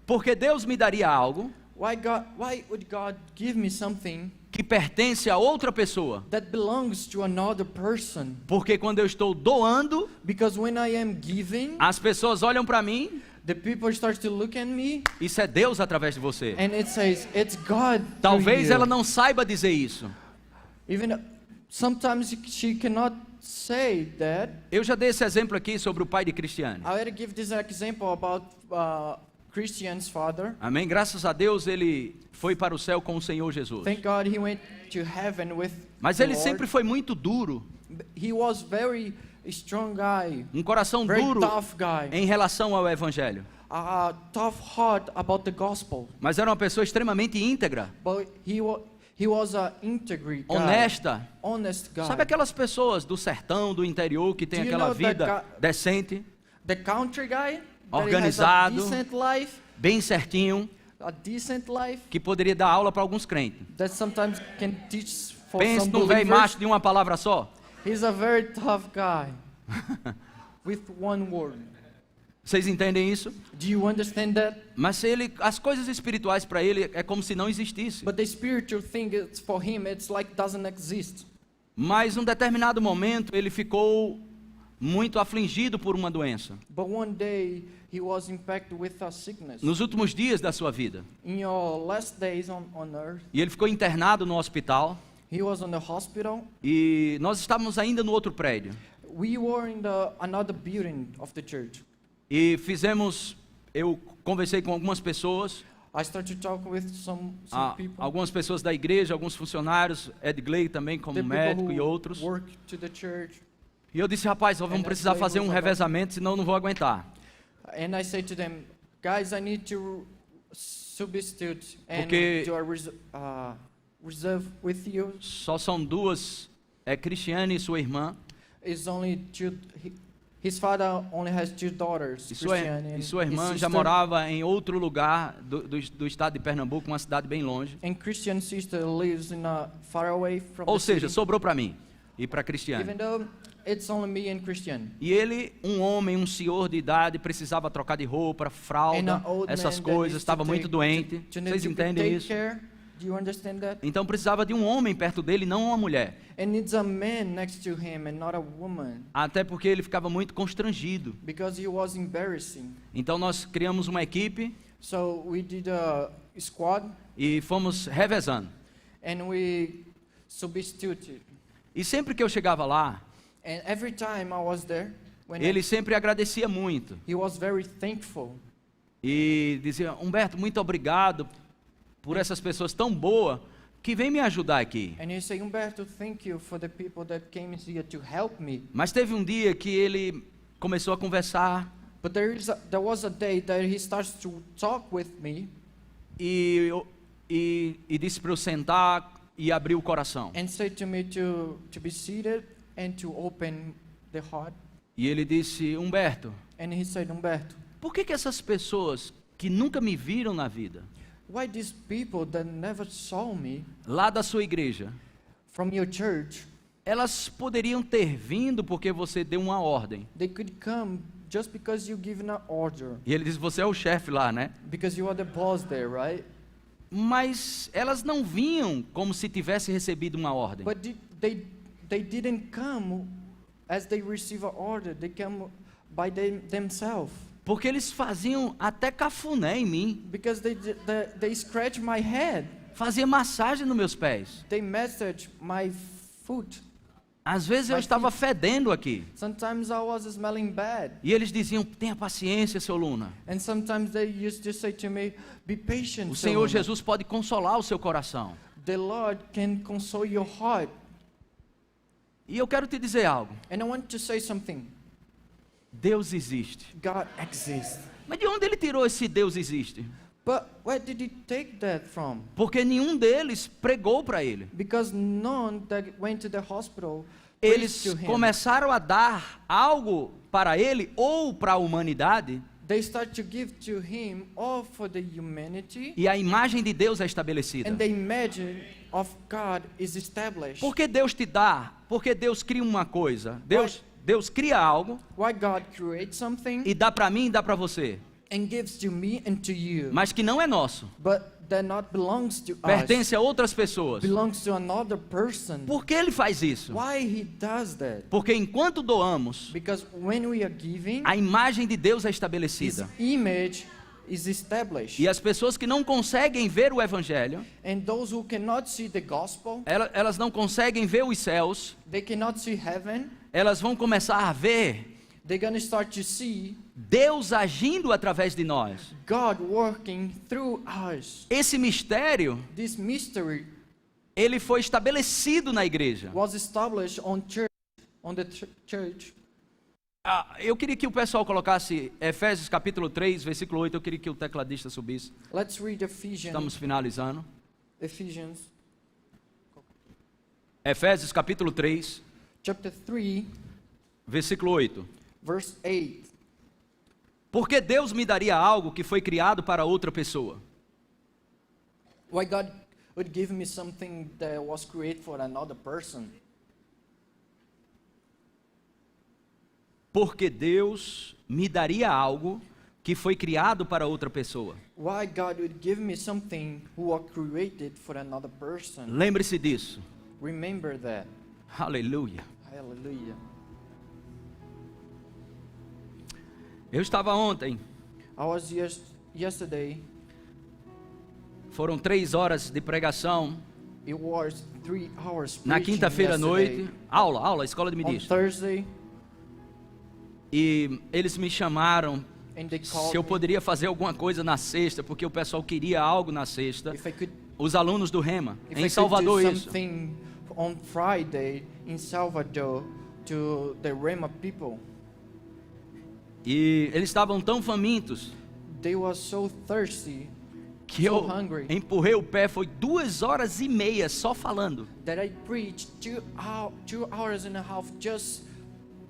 Porque Deus me daria algo Why would God give me something que pertence a outra pessoa? that belongs to another person? Porque quando eu estou doando, Because when I am giving, as pessoas olham para mim, the people start to look at me isso é Deus através de você. and it says, it's God through Talvez you. ela não saiba dizer isso. Even sometimes she cannot say that. Eu já dei esse exemplo aqui sobre o pai de Cristiane. I had to give this example about Christian's father. Amém? Graças a Deus ele foi para o céu com o Senhor Jesus. Thank God he went to heaven with Mas the ele Lord. sempre foi muito duro, He was very strong guy, um coração very duro tough guy, em relação ao evangelho. tough heart about the gospel. Mas era uma pessoa extremamente íntegra, But he was an integrity guy, honesta. honest guy. Sabe aquelas pessoas do sertão, do interior, que tem Do you aquela know that vida decente, The country guy that Organizado. has a decent life, bem certinho, a decent life que poderia dar aula para alguns crentes? that sometimes can teach for Pense some num velho believers. macho de uma palavra só. He's a very tough guy with one word. Vocês entendem isso? Do you understand that? Mas as coisas espirituais para ele é como se não existisse. But the spiritual thing is for him, it's like doesn't exist. Mas num determinado momento ele ficou muito afligido por uma doença. But one day he was impacted with a sickness. Nos últimos dias da sua vida. In your last days on earth, E ele ficou internado no hospital. he was on the hospital. E nós estávamos ainda no outro prédio. We were in another building of the church. E eu conversei com algumas pessoas, I started to talk with some people. algumas pessoas da igreja, alguns funcionários, Ed Gley também como the people médico who e outros. work to the church. E eu disse, rapaz, nós vamos And precisar Ed Gley fazer was um about- revezamento, senão eu não vou aguentar. And I say to them, guys, I need to substitute and Porque- do a reserve with you. Só são duas, Cristiane e sua irmã. It's only two. His father only has two daughters, E Christiane and sua his irmã já sister. morava em outro lugar do estado de Pernambuco, uma cidade bem longe. And Christian's sister lives in far away from Ou the seja, city. sobrou para mim e para Cristiane. Even though it's only me and Christian. E ele, um homem, um senhor de idade, precisava trocar de roupa, And fralda, an old essas man that coisas, needs estava to muito take- doente. to need Vocês to entendem take isso? care. Do you understand that? Então precisava de um homem perto dele, não uma mulher. And it's a man next to him and not a woman, Até porque ele ficava muito constrangido. because he was embarrassing. Então nós criamos uma equipe So we did a squad e fomos revezando. and we substituted. E sempre que eu chegava lá, And every time I was there, when ele sempre agradecia muito. he was very thankful. E dizia, Humberto, muito obrigado por essas pessoas tão boas que vêm me ajudar aqui. And he said, Humberto, thank you for the people that came here to help me. Mas teve um dia que ele começou a conversar But there was a day that he starts to talk with me e disse para eu sentar e abrir o coração. and said to me to be seated and to open the heart. E ele disse, Humberto, And he said, Humberto, por que essas pessoas que nunca me viram na vida, why these people that never saw me lá da sua igreja, from your church, elas poderiam ter vindo porque você deu uma ordem. They could come just because you given an order, E ele diz, você é o chefe lá, né? because you are the boss there, right? Mas elas não vinham como se tivesse recebido uma ordem. But they didn't come as they receive an order. They come by themselves. Porque eles faziam até cafuné em mim. Because they scratch my head. Fazia massagem nos meus pés. They massage my foot. Às vezes eu estava fedendo aqui. Sometimes I was smelling bad. E eles diziam, tenha paciência, seu Luna. And sometimes they used to say to me, be patient. O Senhor Solomon. Jesus pode consolar o seu coração. The Lord can console your heart. E eu quero te dizer algo. And I want to say something. Deus existe. God exists. Mas de onde ele tirou esse Deus existe? But where did he take that from? Porque nenhum deles pregou para ele. Because none that went to the hospital Eles preached to him. começaram a dar algo para ele ou para a humanidade, They start to give to him all for the humanity, e a imagem de Deus é estabelecida. and the image of God is established. Por que Deus te dá? Porque Deus cria uma coisa. Deus cria algo Why God creates something e dá para mim e dá para você, and gives to me and to you, mas que não é nosso. but that not belongs to us, Pertence a outras pessoas. belongs to another person. Por que ele faz isso? Why he does that? Porque enquanto doamos, Because when we are giving, a imagem de Deus é His estabelecida. image is established. E as pessoas que não conseguem ver o Evangelho, And those who cannot see the gospel, elas não conseguem ver os céus, they cannot see heaven, elas vão começar a ver they're going to start to see Deus agindo através de nós. God working through us. Esse mistério, This mystery ele foi estabelecido na igreja. was established on the church. Eu queria que o pessoal colocasse Efésios capítulo 3, versículo 8. Eu queria que o tecladista subisse. Let's read Ephesians. Estamos finalizando. Ephesians Efésios capítulo 3, chapter 3, versículo 8. verse 8. Porque Deus me daria algo que foi criado para outra pessoa? Why God would give me something that was created for another person? Porque Deus me daria algo que foi criado para outra pessoa. Why God would give me something who was created for another person? Lembre-se disso. Remember that. Aleluia. Hallelujah. Eu estava ontem, I was yesterday. foram 3 horas de pregação. It was 3 hours Na preaching quinta-feira à yesterday. noite, aula, escola de On ministro. Thursday, E eles me chamaram and they se called eu me poderia fazer alguma coisa na sexta, porque o pessoal queria algo na sexta. if I could, Os alunos do Rema, if em I could Salvador do isso. something on Friday in Salvador to the Rema people. E eles estavam tão famintos They were so thirsty que eu So hungry. empurrei o pé, foi 2 horas e meia só falando. that I preached 2 hours and a half just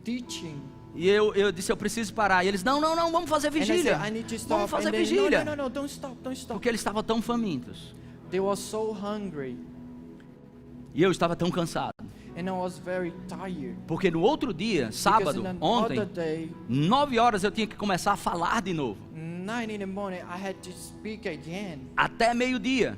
teaching. E eu disse, eu preciso parar. E eles, não, vamos fazer And I vigília. said, I need to stop. Vamos fazer And then, vigília. No, don't stop. Porque eles estavam tão famintos. They were so hungry, E eu estava tão cansado. and I was very tired. Porque no outro dia, sábado, Because in ontem, another day, 9 horas eu tinha que começar a falar de novo. 9 in the morning, I had to speak again Até meio-dia.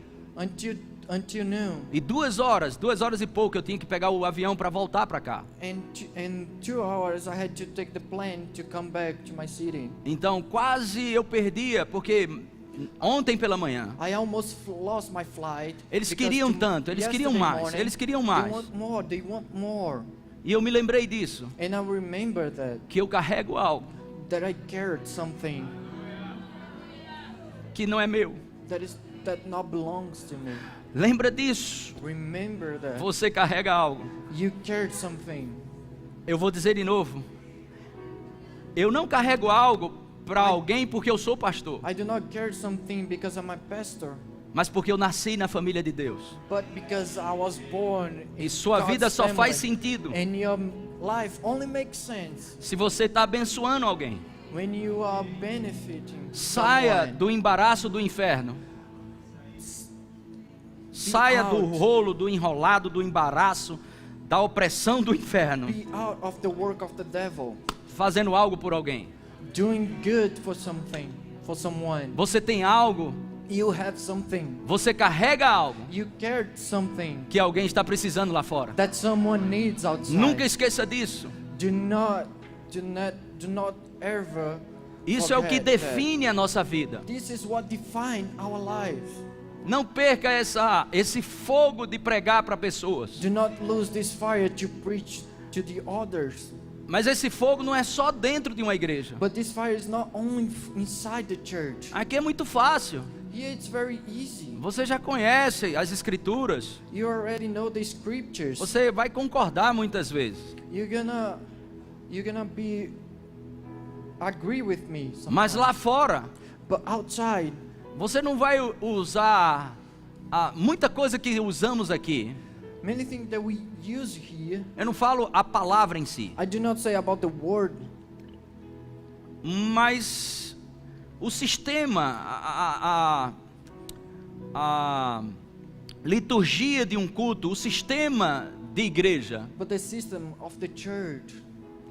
until noon. E 2 horas e pouco eu tinha que pegar o avião para voltar para cá. And 2 hours, I had to take the plane to come back to my city. Então quase eu perdia, porque ontem pela manhã, I almost lost my flight. Eles because queriam tanto, eles queriam yesterday mais, morning, eles queriam mais. They want more. e eu me lembrei disso, And I remember que eu carrego algo that I carried something que não é meu. that not belongs to me. Lembra disso, Remember that. você carrega algo. You carried something. Eu vou dizer de novo, eu não carrego algo para alguém porque eu sou pastor, I do not carry something because I'm a pastor, mas porque eu nasci na família de Deus. but because I was born in E sua God's vida só family. faz sentido And your life only makes sense se você está abençoando alguém. when you are benefiting Saia someone. do embaraço do inferno. Saia do out. rolo, do enrolado, do embaraço, da opressão do inferno, Be out of the work of the devil. fazendo algo por alguém. Doing good for something, for someone. Você tem algo, You have something. você carrega algo You carry something que alguém está precisando lá fora. that someone needs outside. Nunca esqueça disso. Do not ever Isso é o que forget that. define a nossa vida. This is what define our life. Não perca esse fogo de pregar para pessoas. Do not lose this fire to preach to the others. Mas esse fogo não é só dentro de uma igreja. But this fire is not only inside the church. Aqui é muito fácil. Here it's very easy. Você já conhece as escrituras. You already know the scriptures. Você vai concordar muitas vezes. You're gonna agree with me sometimes. Mas lá fora, But outside, você não vai usar muita coisa que usamos aqui. many things that we use here, Eu não falo a palavra em si, I do not say about the word, mas o sistema, a liturgia de um culto, o sistema de igreja but the system of the church.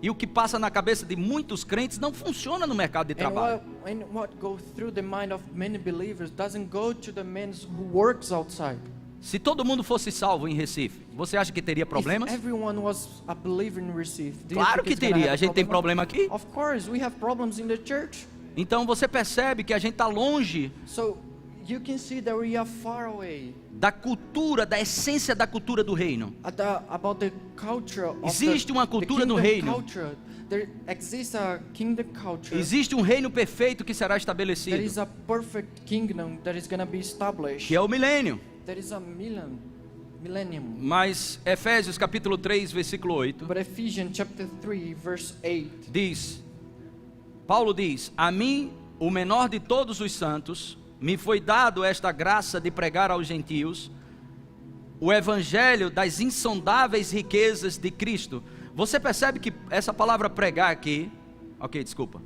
e o que passa na cabeça de muitos crentes não funciona no mercado de trabalho. And what goes through the mind of many believers doesn't go to the men who works outside. Se todo mundo fosse salvo em Recife, você acha que teria problemas? If everyone was a believer in Recife, do you Claro think que it's gonna teria. have A gente tem problem? problema aqui. Of course, we have problems in the church. Então você percebe que a gente está longe So you can see that we are far away da cultura, da essência da cultura do reino. about the culture of Existe uma cultura the no kingdom reino. culture. There exists a kingdom culture. Existe um reino perfeito que será There estabelecido, is a perfect kingdom that is going to be established. que é o milênio. There is a millennium. Mas Efésios capítulo 3, versículo 8, But Ephesians chapter 3 verse 8. diz, Paulo diz, a mim, o menor de todos os santos, me foi dado esta graça de pregar aos gentios o evangelho das insondáveis riquezas de Cristo. Você percebe que essa palavra pregar aqui, ok, desculpa,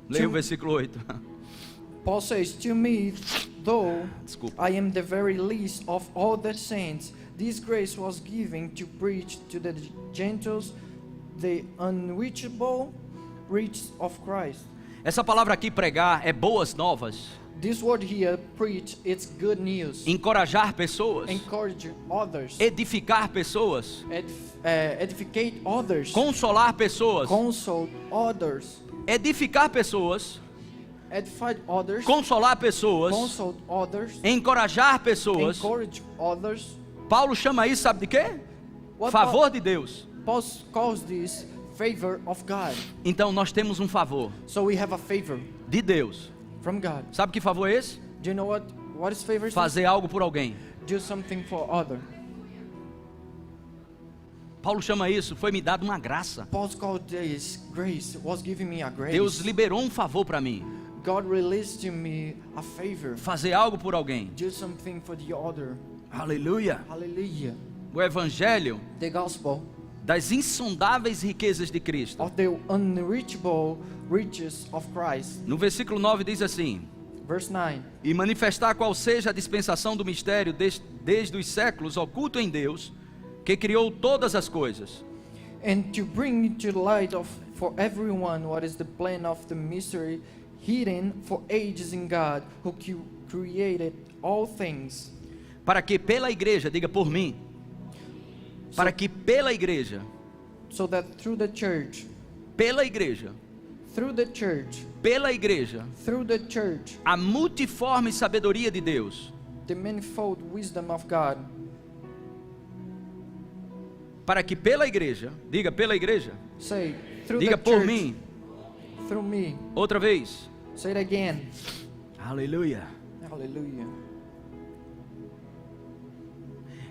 leia o versículo 8. Paul says, to me, though Desculpa. I am the very least of all the saints, this grace was given to preach to the Gentiles the unreachable riches of Christ. Essa palavra aqui, pregar, é boas novas, This word here, preach, it's good news. encorajar pessoas, Encourage others. edificar pessoas, Edificate others. consolar pessoas, Console others. edificar pessoas, Edify others. consolar pessoas, Console others. encorajar pessoas. Encourage others. Paulo chama isso, sabe de quê? What Favor de Deus. Paul calls this favor of God. Então nós temos um favor So we have a favor de Deus. from God. Sabe que favor é esse? Do you know what is favor? Fazer algo por alguém. Do something for other. Paulo chama isso, foi me dado uma graça. Paul called this grace, was giving me a grace. Deus liberou um favor para mim. God released to me a favor. Fazer algo por alguém. Do something for the other. Aleluia. Hallelujah. O evangelho The gospel das insondáveis riquezas de Cristo. of the unreachable riches of Christ. No versículo 9 diz assim: Verse 9. e manifestar qual seja a dispensação do mistério desde os séculos oculto em Deus, que criou todas as coisas. And to bring to light for everyone what is the plan of the mystery hidden for ages in God, who created all things. Para que pela igreja, diga por mim, para que pela igreja, So that through the church, pela igreja, through the church, pela igreja, through the church, a multiforme sabedoria de Deus, the manifold wisdom of God, para que pela igreja, diga pela igreja, say, through diga the por church, mim, through me, outra vez, say it again, aleluia. hallelujah.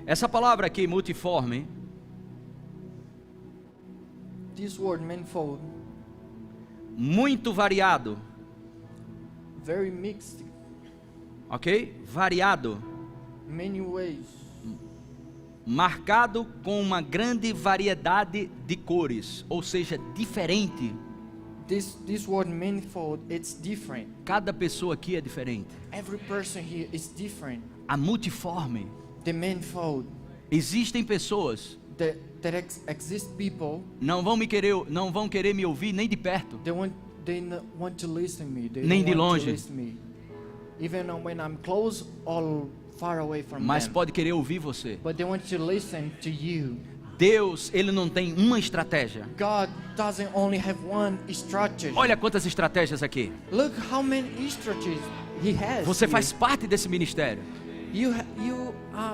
Essa palavra aqui, multiforme, This word manifold, muito variado, very mixed, ok? Variado, many ways, marcado com uma grande variedade de cores, ou seja, diferente. This word manifold, it's different. Cada pessoa aqui é diferente. Every person here is different. A multiforme. The manifold. Existem pessoas exist people. Não vão querer me ouvir nem de perto. They want to listen me. They Nem don't de want longe. to listen me. Even when I'm close or far away from Mas them. pode querer ouvir você. But they want to listen to you. Deus, ele não tem uma estratégia. God doesn't only have one strategy. Olha quantas estratégias aqui. Look how many strategies He has. Você here. faz parte desse ministério. You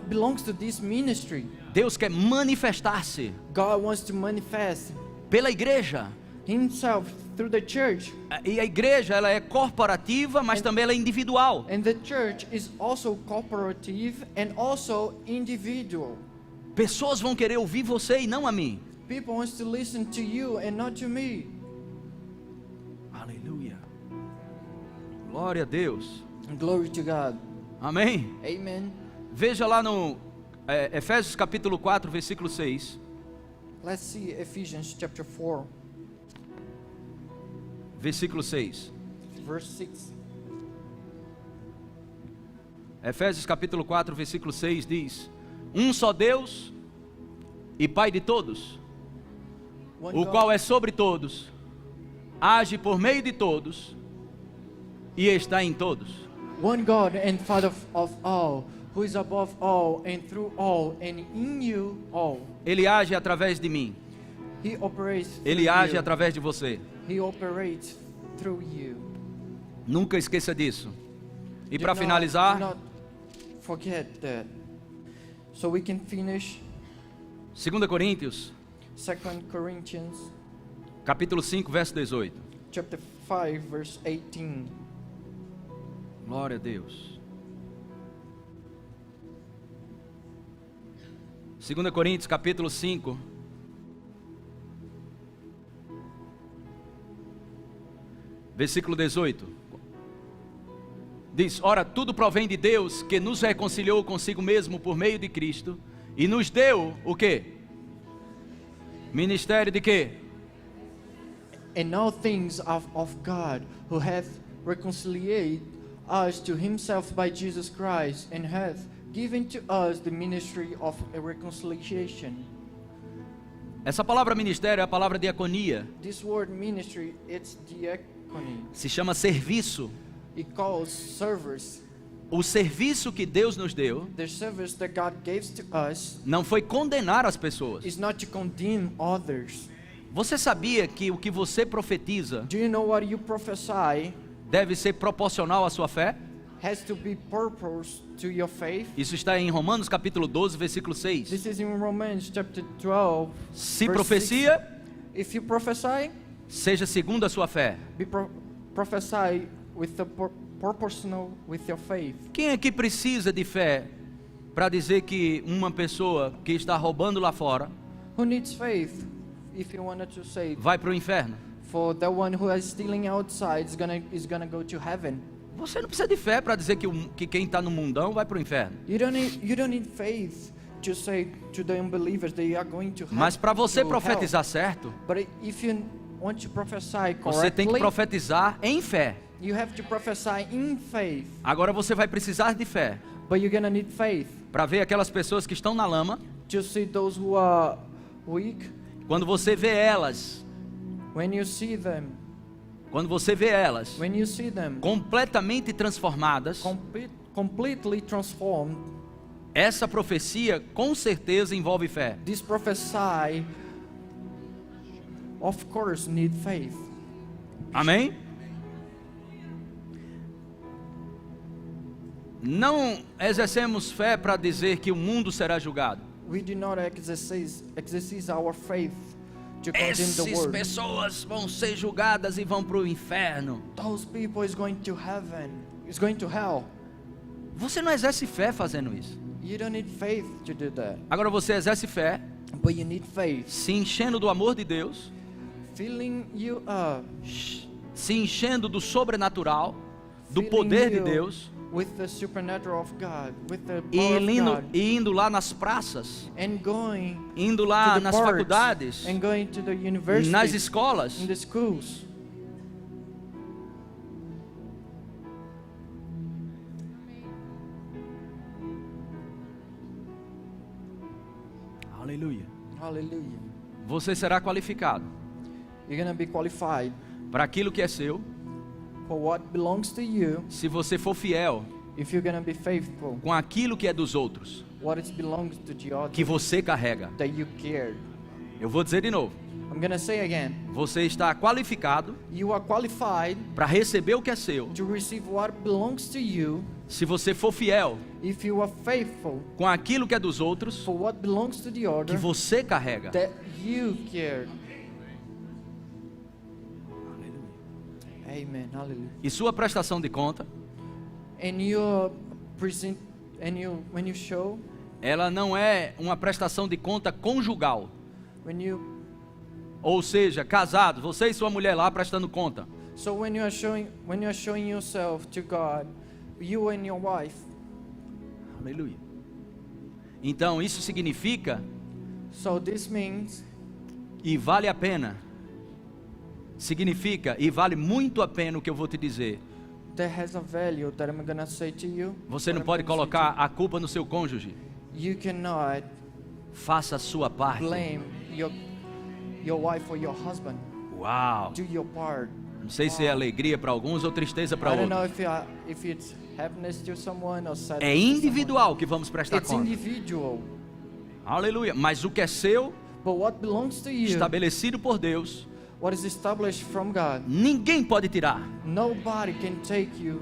belongs to this ministry. Deus quer manifestar-se God wants to manifest pela igreja. Himself through the church. E a igreja, ela é corporativa, mas também ela é individual. And the church is also cooperative and also individual. Pessoas vão querer ouvir você e não a mim. People want to listen to you and not to me. Aleluia. Glória a Deus. Glory to God. Amém? Amen. Veja lá no Efésios capítulo 4, versículo 6. Let's see Ephesians chapter 4, Versículo 6. verse 6. Efésios capítulo 4, versículo 6 diz: Um só Deus e Pai de todos, One o God, qual é sobre todos, age por meio de todos e está em todos. one God and Father of all, who is above all and through all and in you all. Ele age através de mim. He operates Ele through age you. através de você. He operates through you. Nunca esqueça disso. E Do para not- finalizar, do not forget that. So we can finish 2 Coríntios, 2 Corinthians capítulo 5, verso 18. chapter 5 verse 18. Glória a Deus. 2 Coríntios, capítulo 5, versículo 18. Diz: Ora, tudo provém de Deus, que nos reconciliou consigo mesmo por meio de Cristo e nos deu o quê? Ministério de quê? And all things of God, who hath reconciliated us to himself by Jesus Christ, and hath given to us the ministry of a reconciliation. Essa palavra ministério é a palavra diaconia. This word ministry, it's diaconia. Se chama serviço. It calls service. O serviço que Deus nos deu The service that God gives to us não foi condenar as pessoas. is not to condemn others. Você sabia que o que você profetiza Do you know what you prophesy deve ser proporcional à sua fé? has to be purpose to your faith? Isso está em Romanos capítulo 12, versículo 6. This is in Romans chapter 12. Se verse profecia, 6. If you prophesy, seja segundo a sua fé. be prophesy with the proportional with your faith. Quem aqui precisa de fé para dizer que uma pessoa que está roubando lá fora Who needs faith? If you wanted to say, vai para o inferno? for the one who is stealing outside is gonna go to heaven. Você não precisa de fé para dizer que quem está no mundão vai para o inferno. You don't need faith to say to the unbelievers they are going to heaven. Mas para você to profetizar hell. certo, But if you want to prophesy você tem que correctly, profetizar em fé. you have to prophesy in faith. Agora você vai precisar de fé But you're gonna need faith para ver aquelas pessoas que estão na lama. to see those who are weak. Quando você vê elas, When you see them, when you see them completamente transformadas, completely transformed, essa profecia com certeza envolve fé. this prophesy, of course, need faith. Amém? Não exercemos fé para dizer que o mundo será julgado. We do not exercise our faith to condemn the Essas world. pessoas vão ser julgadas e vão para o inferno. Those people is going to heaven, is going to hell. Você não exerce fé fazendo isso. You don't need faith to do that, Agora você exerce fé, but you need faith, se enchendo do amor de Deus, filling you up, se enchendo do sobrenatural, do filling poder de you Deus, with the supernatural of God, with the e power of God, indo lá nas praças, and going indo to lá the nas parks, faculdades, and going to the universities, nas escolas. in the schools. Aleluia. Hallelujah. Você será qualificado You're going to be qualified para aquilo que é seu, for what belongs to you se você for fiel if you're going to be faithful. com aquilo que é dos outros, What it belongs to the other que você carrega. that you care. Eu vou dizer de novo. I'm going to say again. Você está qualificado You are qualified para receber o que é seu, to receive what belongs to you se você for fiel if you are faithful com aquilo que é dos outros, for what belongs to the que other você carrega. that you care. Amen. Hallelujah. E sua prestação de conta, And you present, and when you show, ela não é uma prestação de conta conjugal. when you, Ou seja, casados, você e sua mulher lá prestando conta. so when you are showing yourself to God, you and your wife. Aleluia. Então isso significa, So this means, e vale a pena, significa e vale muito a pena o que eu vou te dizer. that has a value that I'm gonna say to you. Você não What I'm pode gonna say colocar a culpa no seu cônjuge. to you. You cannot Faça a sua parte. blame your wife or your husband. Uau! Do your part. Não sei se é alegria para alguns ou tristeza para I don't outros. know if it's happiness to someone or sadness É to someone. individual que vamos prestar It's conta. individual. Aleluia. Mas o que é seu, But what belongs to you, estabelecido por Deus, what is established from God, ninguém pode tirar. nobody can take you.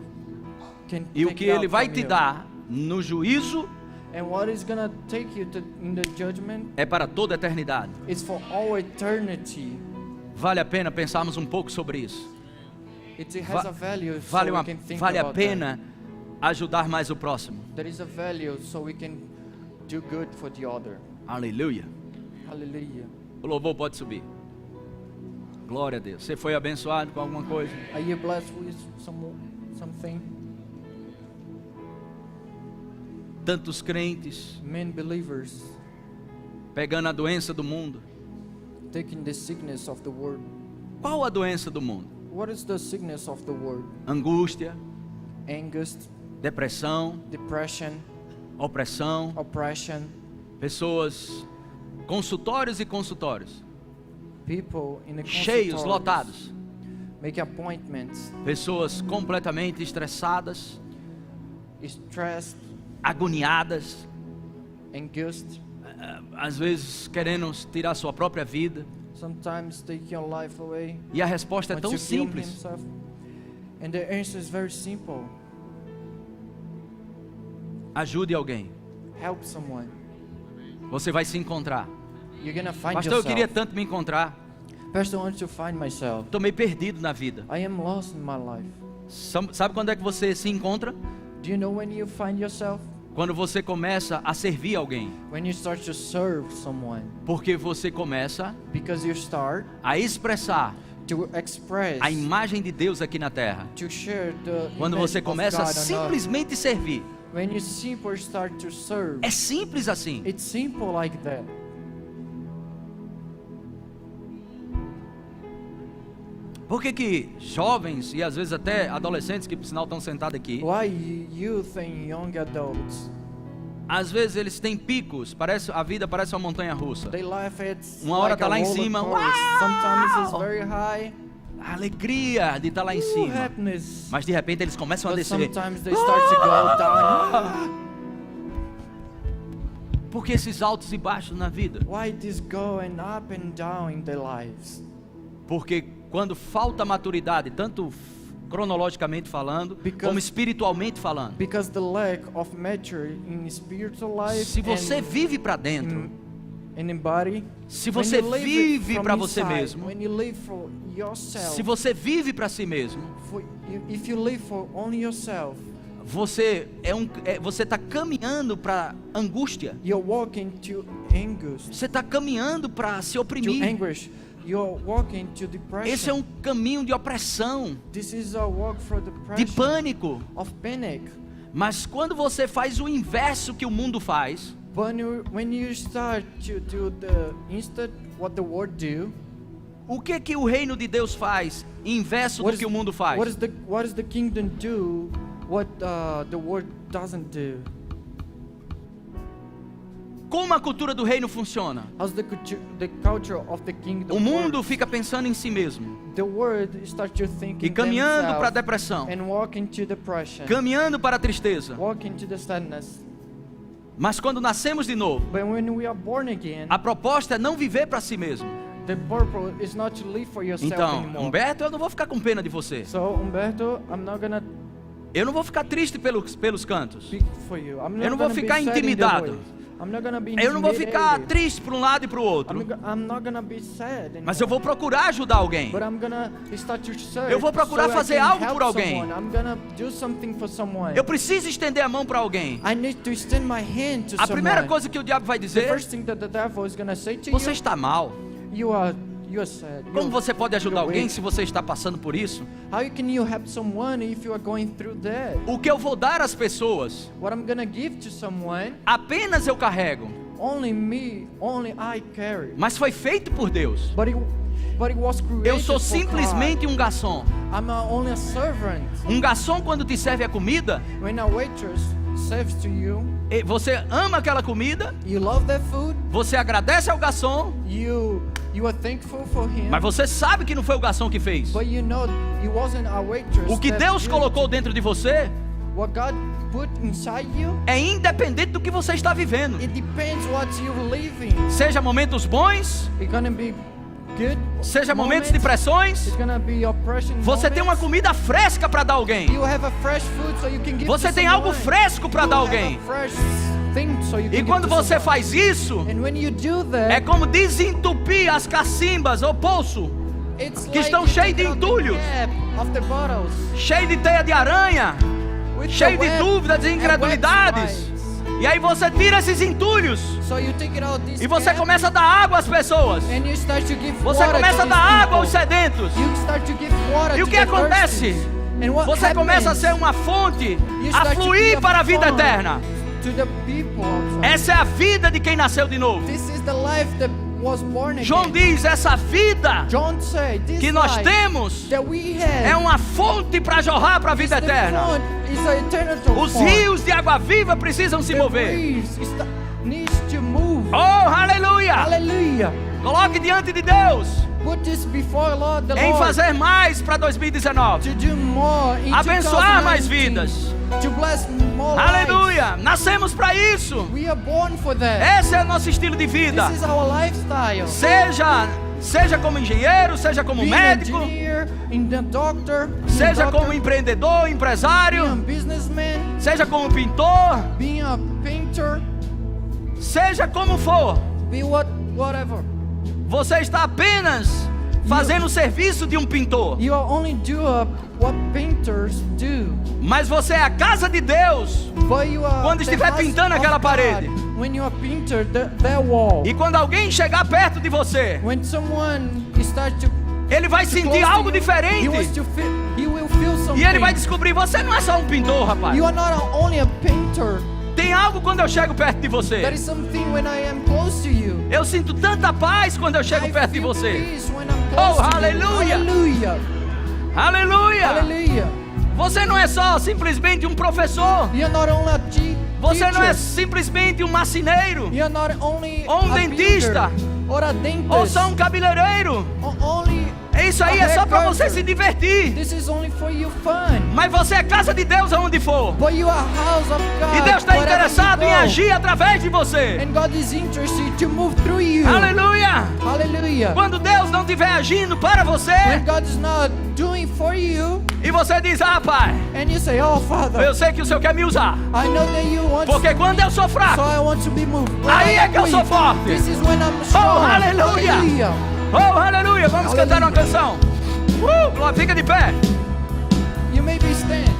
E o que Ele vai te you. dar no juízo And what is gonna take you to in the judgment é para toda a eternidade. is for all eternity. Vale a pena pensarmos um pouco sobre isso. It has a value, so Vale, we can think vale a about pena ajudar mais o próximo. that. There is a value, so we can do good for the other. Aleluia. Hallelujah. O louvor pode subir. Glória a Deus. Você foi abençoado com alguma coisa? Are you blessed with something? Tantos crentes Men believers pegando a doença do mundo. taking the sickness of the world. Qual a doença do mundo? What is the sickness of the world? Angústia, Angst, depressão, depression, opressão, oppression. pessoas, consultórios e consultórios, People in the cheios, consultorios lotados, make appointments, pessoas completamente estressadas, stressed, agoniadas, angst, às vezes querendo tirar sua própria vida, sometimes take your life away. e a resposta é wants tão to kill simples. himself. And the answer is very simple. Ajude alguém, Help someone. você vai se encontrar. You're gonna find Pastor, eu yourself. queria tanto me encontrar, Pastor, I want to find myself. estou meio perdido na vida. I am lost in my life. Sabe quando é que você se encontra? Do you know when you find yourself? Quando você começa a servir alguém, When you start to serve someone. porque você começa Because you start a expressar to express, a imagem de Deus aqui na terra. to share the Quando image você of começa a God on earth. simplesmente servir. When you simply start to serve. É simples assim. It's simple like that. Por que que jovens e às vezes até adolescentes, que por sinal estão sentados aqui, Why youth and young adults, às vezes eles têm picos, a vida parece uma montanha russa. they laugh at Uma hora like tá a lá em roller cima, coaster. uau! Sometimes it's very high. A alegria de estar lá em cima. Happiness. Mas de repente eles começam a But descer. sometimes they start to go down. Por que esses altos e baixos na vida? Why this going up and down in their lives? Porque quando falta maturidade, tanto cronologicamente falando, Because- como espiritualmente falando. Because the lack of maturity in spiritual life Se você and vive para dentro, in body, se when você you live vive from para você inside, mesmo, when you live for yourself, se você vive para si mesmo, if you live for only yourself, você você está caminhando para angústia. you're walking to angst, Você está caminhando para se to oprimir. anguish. You're walking to depression. Esse é um caminho de opressão, This is a walk for de depression, pânico. of panic. Mas quando você faz o inverso que o mundo faz, When you start to do the instead what the world do, o que o reino de Deus faz? Inverso do que o mundo faz. what does the kingdom do? What the world doesn't do? como a cultura do reino funciona? How's the culture of the kingdom O mundo works? fica pensando em si mesmo The world starts to think e in caminhando para a themselves depressão, and walk into depression, caminhando para a tristeza. walk into the sadness. Mas quando nascemos de novo, But when we are born again, a proposta é não viver para si mesmo. the purpose is not to live for yourself Então, anymore. Humberto, eu não vou ficar com pena de você. So Humberto, I'm not gonna Eu não vou ficar triste pelos cantos. speak for you. I'm not Eu não vou gonna be ficar sad in the intimidado. way. I'm not gonna be Eu não vou ficar intimidated. triste para um lado e para o outro. I'm not gonna be sad anymore. Mas eu vou procurar ajudar alguém. But I'm gonna start to search Eu vou procurar so I fazer can algo help por alguém. someone. I'm gonna do something for someone. Eu preciso estender a mão para alguém. I need to extend my hand to A primeira someone. coisa que o diabo vai The dizer: first thing that the devil is gonna say to você you, está mal. you are sad. Como você pode ajudar you're alguém weak. se você está passando por isso? How can you help someone if you are going through that? O que eu vou dar às pessoas, What I'm gonna give to someone, apenas eu carrego. only me, only I carry. Mas foi feito por Deus. But it was created Eu sou for simplesmente um garçom. God. I'm only a servant. Um garçom, quando te serve a comida, When a waitress serves to you, você ama aquela comida, you love that food. você agradece ao garçom, You are thankful for him. mas você sabe que não foi o garçom que fez. But you know it wasn't a waitress. O que that Deus did colocou dentro de você what God put inside you. é independente do que você está vivendo. It depends what you're living. Seja momentos bons, It's gonna be good. seja momentos de pressões, It's gonna be oppression. você tem uma comida fresca para dar a alguém. You have a fresh food so you can give Você to tem algo someone. fresco para You dar a have alguém. a fresh thing so you can E give quando to você someone. faz isso, And when you do that, é como desentupir as cacimbas ou poço, it's que like estão you cheios take de out the entulhos, cap of the bottles cheio de teia de aranha, with cheio the de web dúvidas e and incredulidades. websites. E aí você tira esses entulhos So you take it out this e você cap começa a dar água às pessoas. and you start to give Você water começa a to dar these água aos people. sedentos. You start to give water E o to que the acontece? thirsties. And what Você começa a happens? ser uma fonte You a start to be fluir a para a vida font eterna. to the people outside. Essa é a vida de quem nasceu de novo. This is the life that was born again. João diz: essa vida John said, this que nós life temos that we have é uma fonte para jorrar para a vida is the eterna. font, is a eternal Os font. rios de água viva precisam se The mover. breeze needs to move. Oh, aleluia! Hallelujah. Coloque diante de Deus Put this before Lord, the em Lord, fazer mais para 2019. to do more in Abençoar mais 2019, vidas. to bless more lives. Aleluia! Nascemos para isso. We are born for that. Esse é o nosso estilo de vida. This is our lifestyle. Seja como engenheiro, seja como Being médico, engineer, in the doctor, being seja doctor, como empreendedor, being a empresário, businessman, seja como pintor, being a painter, seja como for. be whatever. Você está apenas fazendo o serviço de um pintor. You are only do what painters do. Mas você é a casa de Deus. But you are Quando the estiver house pintando of aquela God. parede. When you are painter, that wall. E quando alguém chegar perto de você, When someone starts to ele vai close sentir to algo you, diferente. he will feel something. E ele vai descobrir: você não é só um pintor, rapaz. You are not only a painter. Tem algo quando eu chego perto de você. There is something when I am close to you. Eu sinto tanta paz quando eu chego I perto de feel você. peace when I'm close to you. aleluia. Hallelujah. Aleluia! Hallelujah. Você não é só simplesmente um professor. You're not only a Você não é teacher. simplesmente um marceneiro. You're not only Ou um a dentista. builder or a dentist. Ou só um cabeleireiro. Only Isso aí a é só para você haircutter. se divertir. This is only for you fun. Mas você é casa de Deus aonde for. But you are house of God. E Deus está wherever interessado you em go. agir através de você. And God is interested to move through you. Aleluia! Hallelujah. Quando Deus não estiver agindo para você, When God is not doing for you, e você diz: ah, Pai, and you say, "Oh, Father, eu sei que o Senhor quer me usar. I know that you want Porque to, quando eu sou so fraco, I want to be moved." When aí I é am que eu sou weak, forte. This is when I'm strong. aleluia. Hallelujah. oh, aleluia, vamos Aleluia. cantar uma canção. Glória, fica de pé. You may be stand.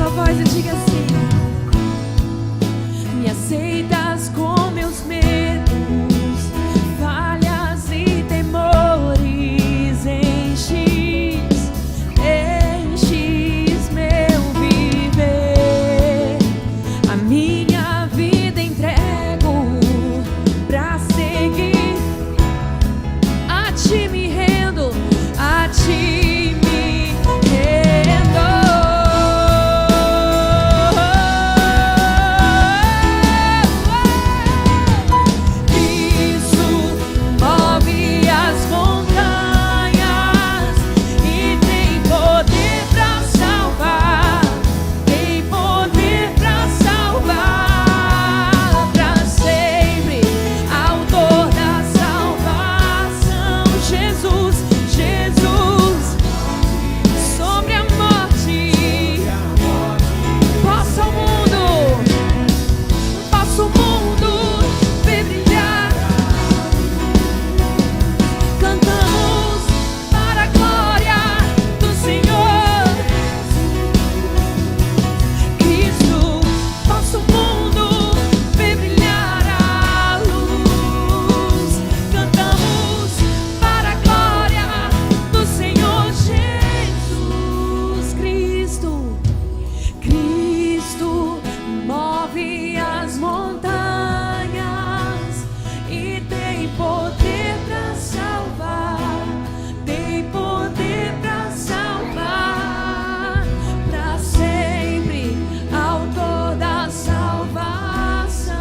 sua voz e diga assim: me aceitas com meus medos, falhas e temores, enches meu viver, a minha vida entrego pra seguir, a ti me rendo, a ti me rendo. Isso move as montanhas e tem poder pra salvar, tem poder pra salvar pra sempre, autor da salvação. Jesus, Jesus, sobre a morte, possa o mundo ver brilhar. Cantamos para a glória do Senhor. Cristo, possa o mundo ver brilhar a luz. Cantamos para a glória do Senhor Jesus. Cristo, Cristo move as montanhas e tem poder pra salvar, tem poder pra salvar pra sempre, autor da salvação.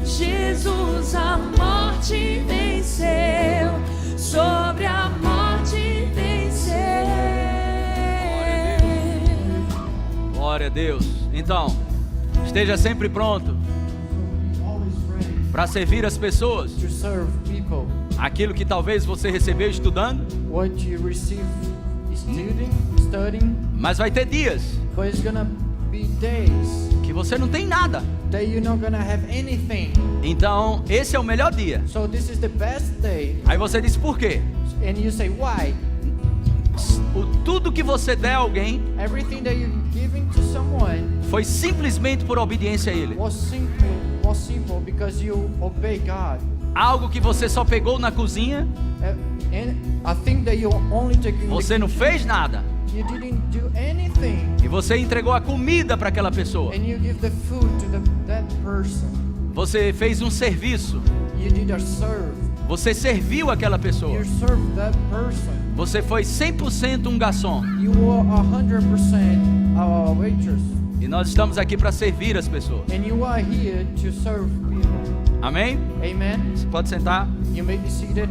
Jesus a morte venceu, sobre a morte venceu. Glória a Deus. Então, esteja sempre pronto Always ready para servir as pessoas. to serve people. Aquilo que talvez você recebeu estudando, What you receive studying, mas vai ter dias but it's gonna be days que você não tem nada. that you're not gonna have anything. Então, esse é o melhor dia. So this is the best day. Aí você diz por quê? And you say, why? Tudo que você der a alguém Everything that you're giving to someone foi simplesmente por obediência a Ele. was simple because you obey God. Algo que você só pegou na cozinha, And I think that you only take você não fez nada. you didn't do anything, E você entregou a comida para aquela pessoa. and you give the food to that person. Você fez um serviço. You did a serve. Você serviu aquela pessoa. You served that person. Você foi 100% um garçom. You were 100% a waitress, E nós estamos aqui para servir as pessoas. and you are here to serve people. Amém? Amen. Você pode sentar. You may be seated.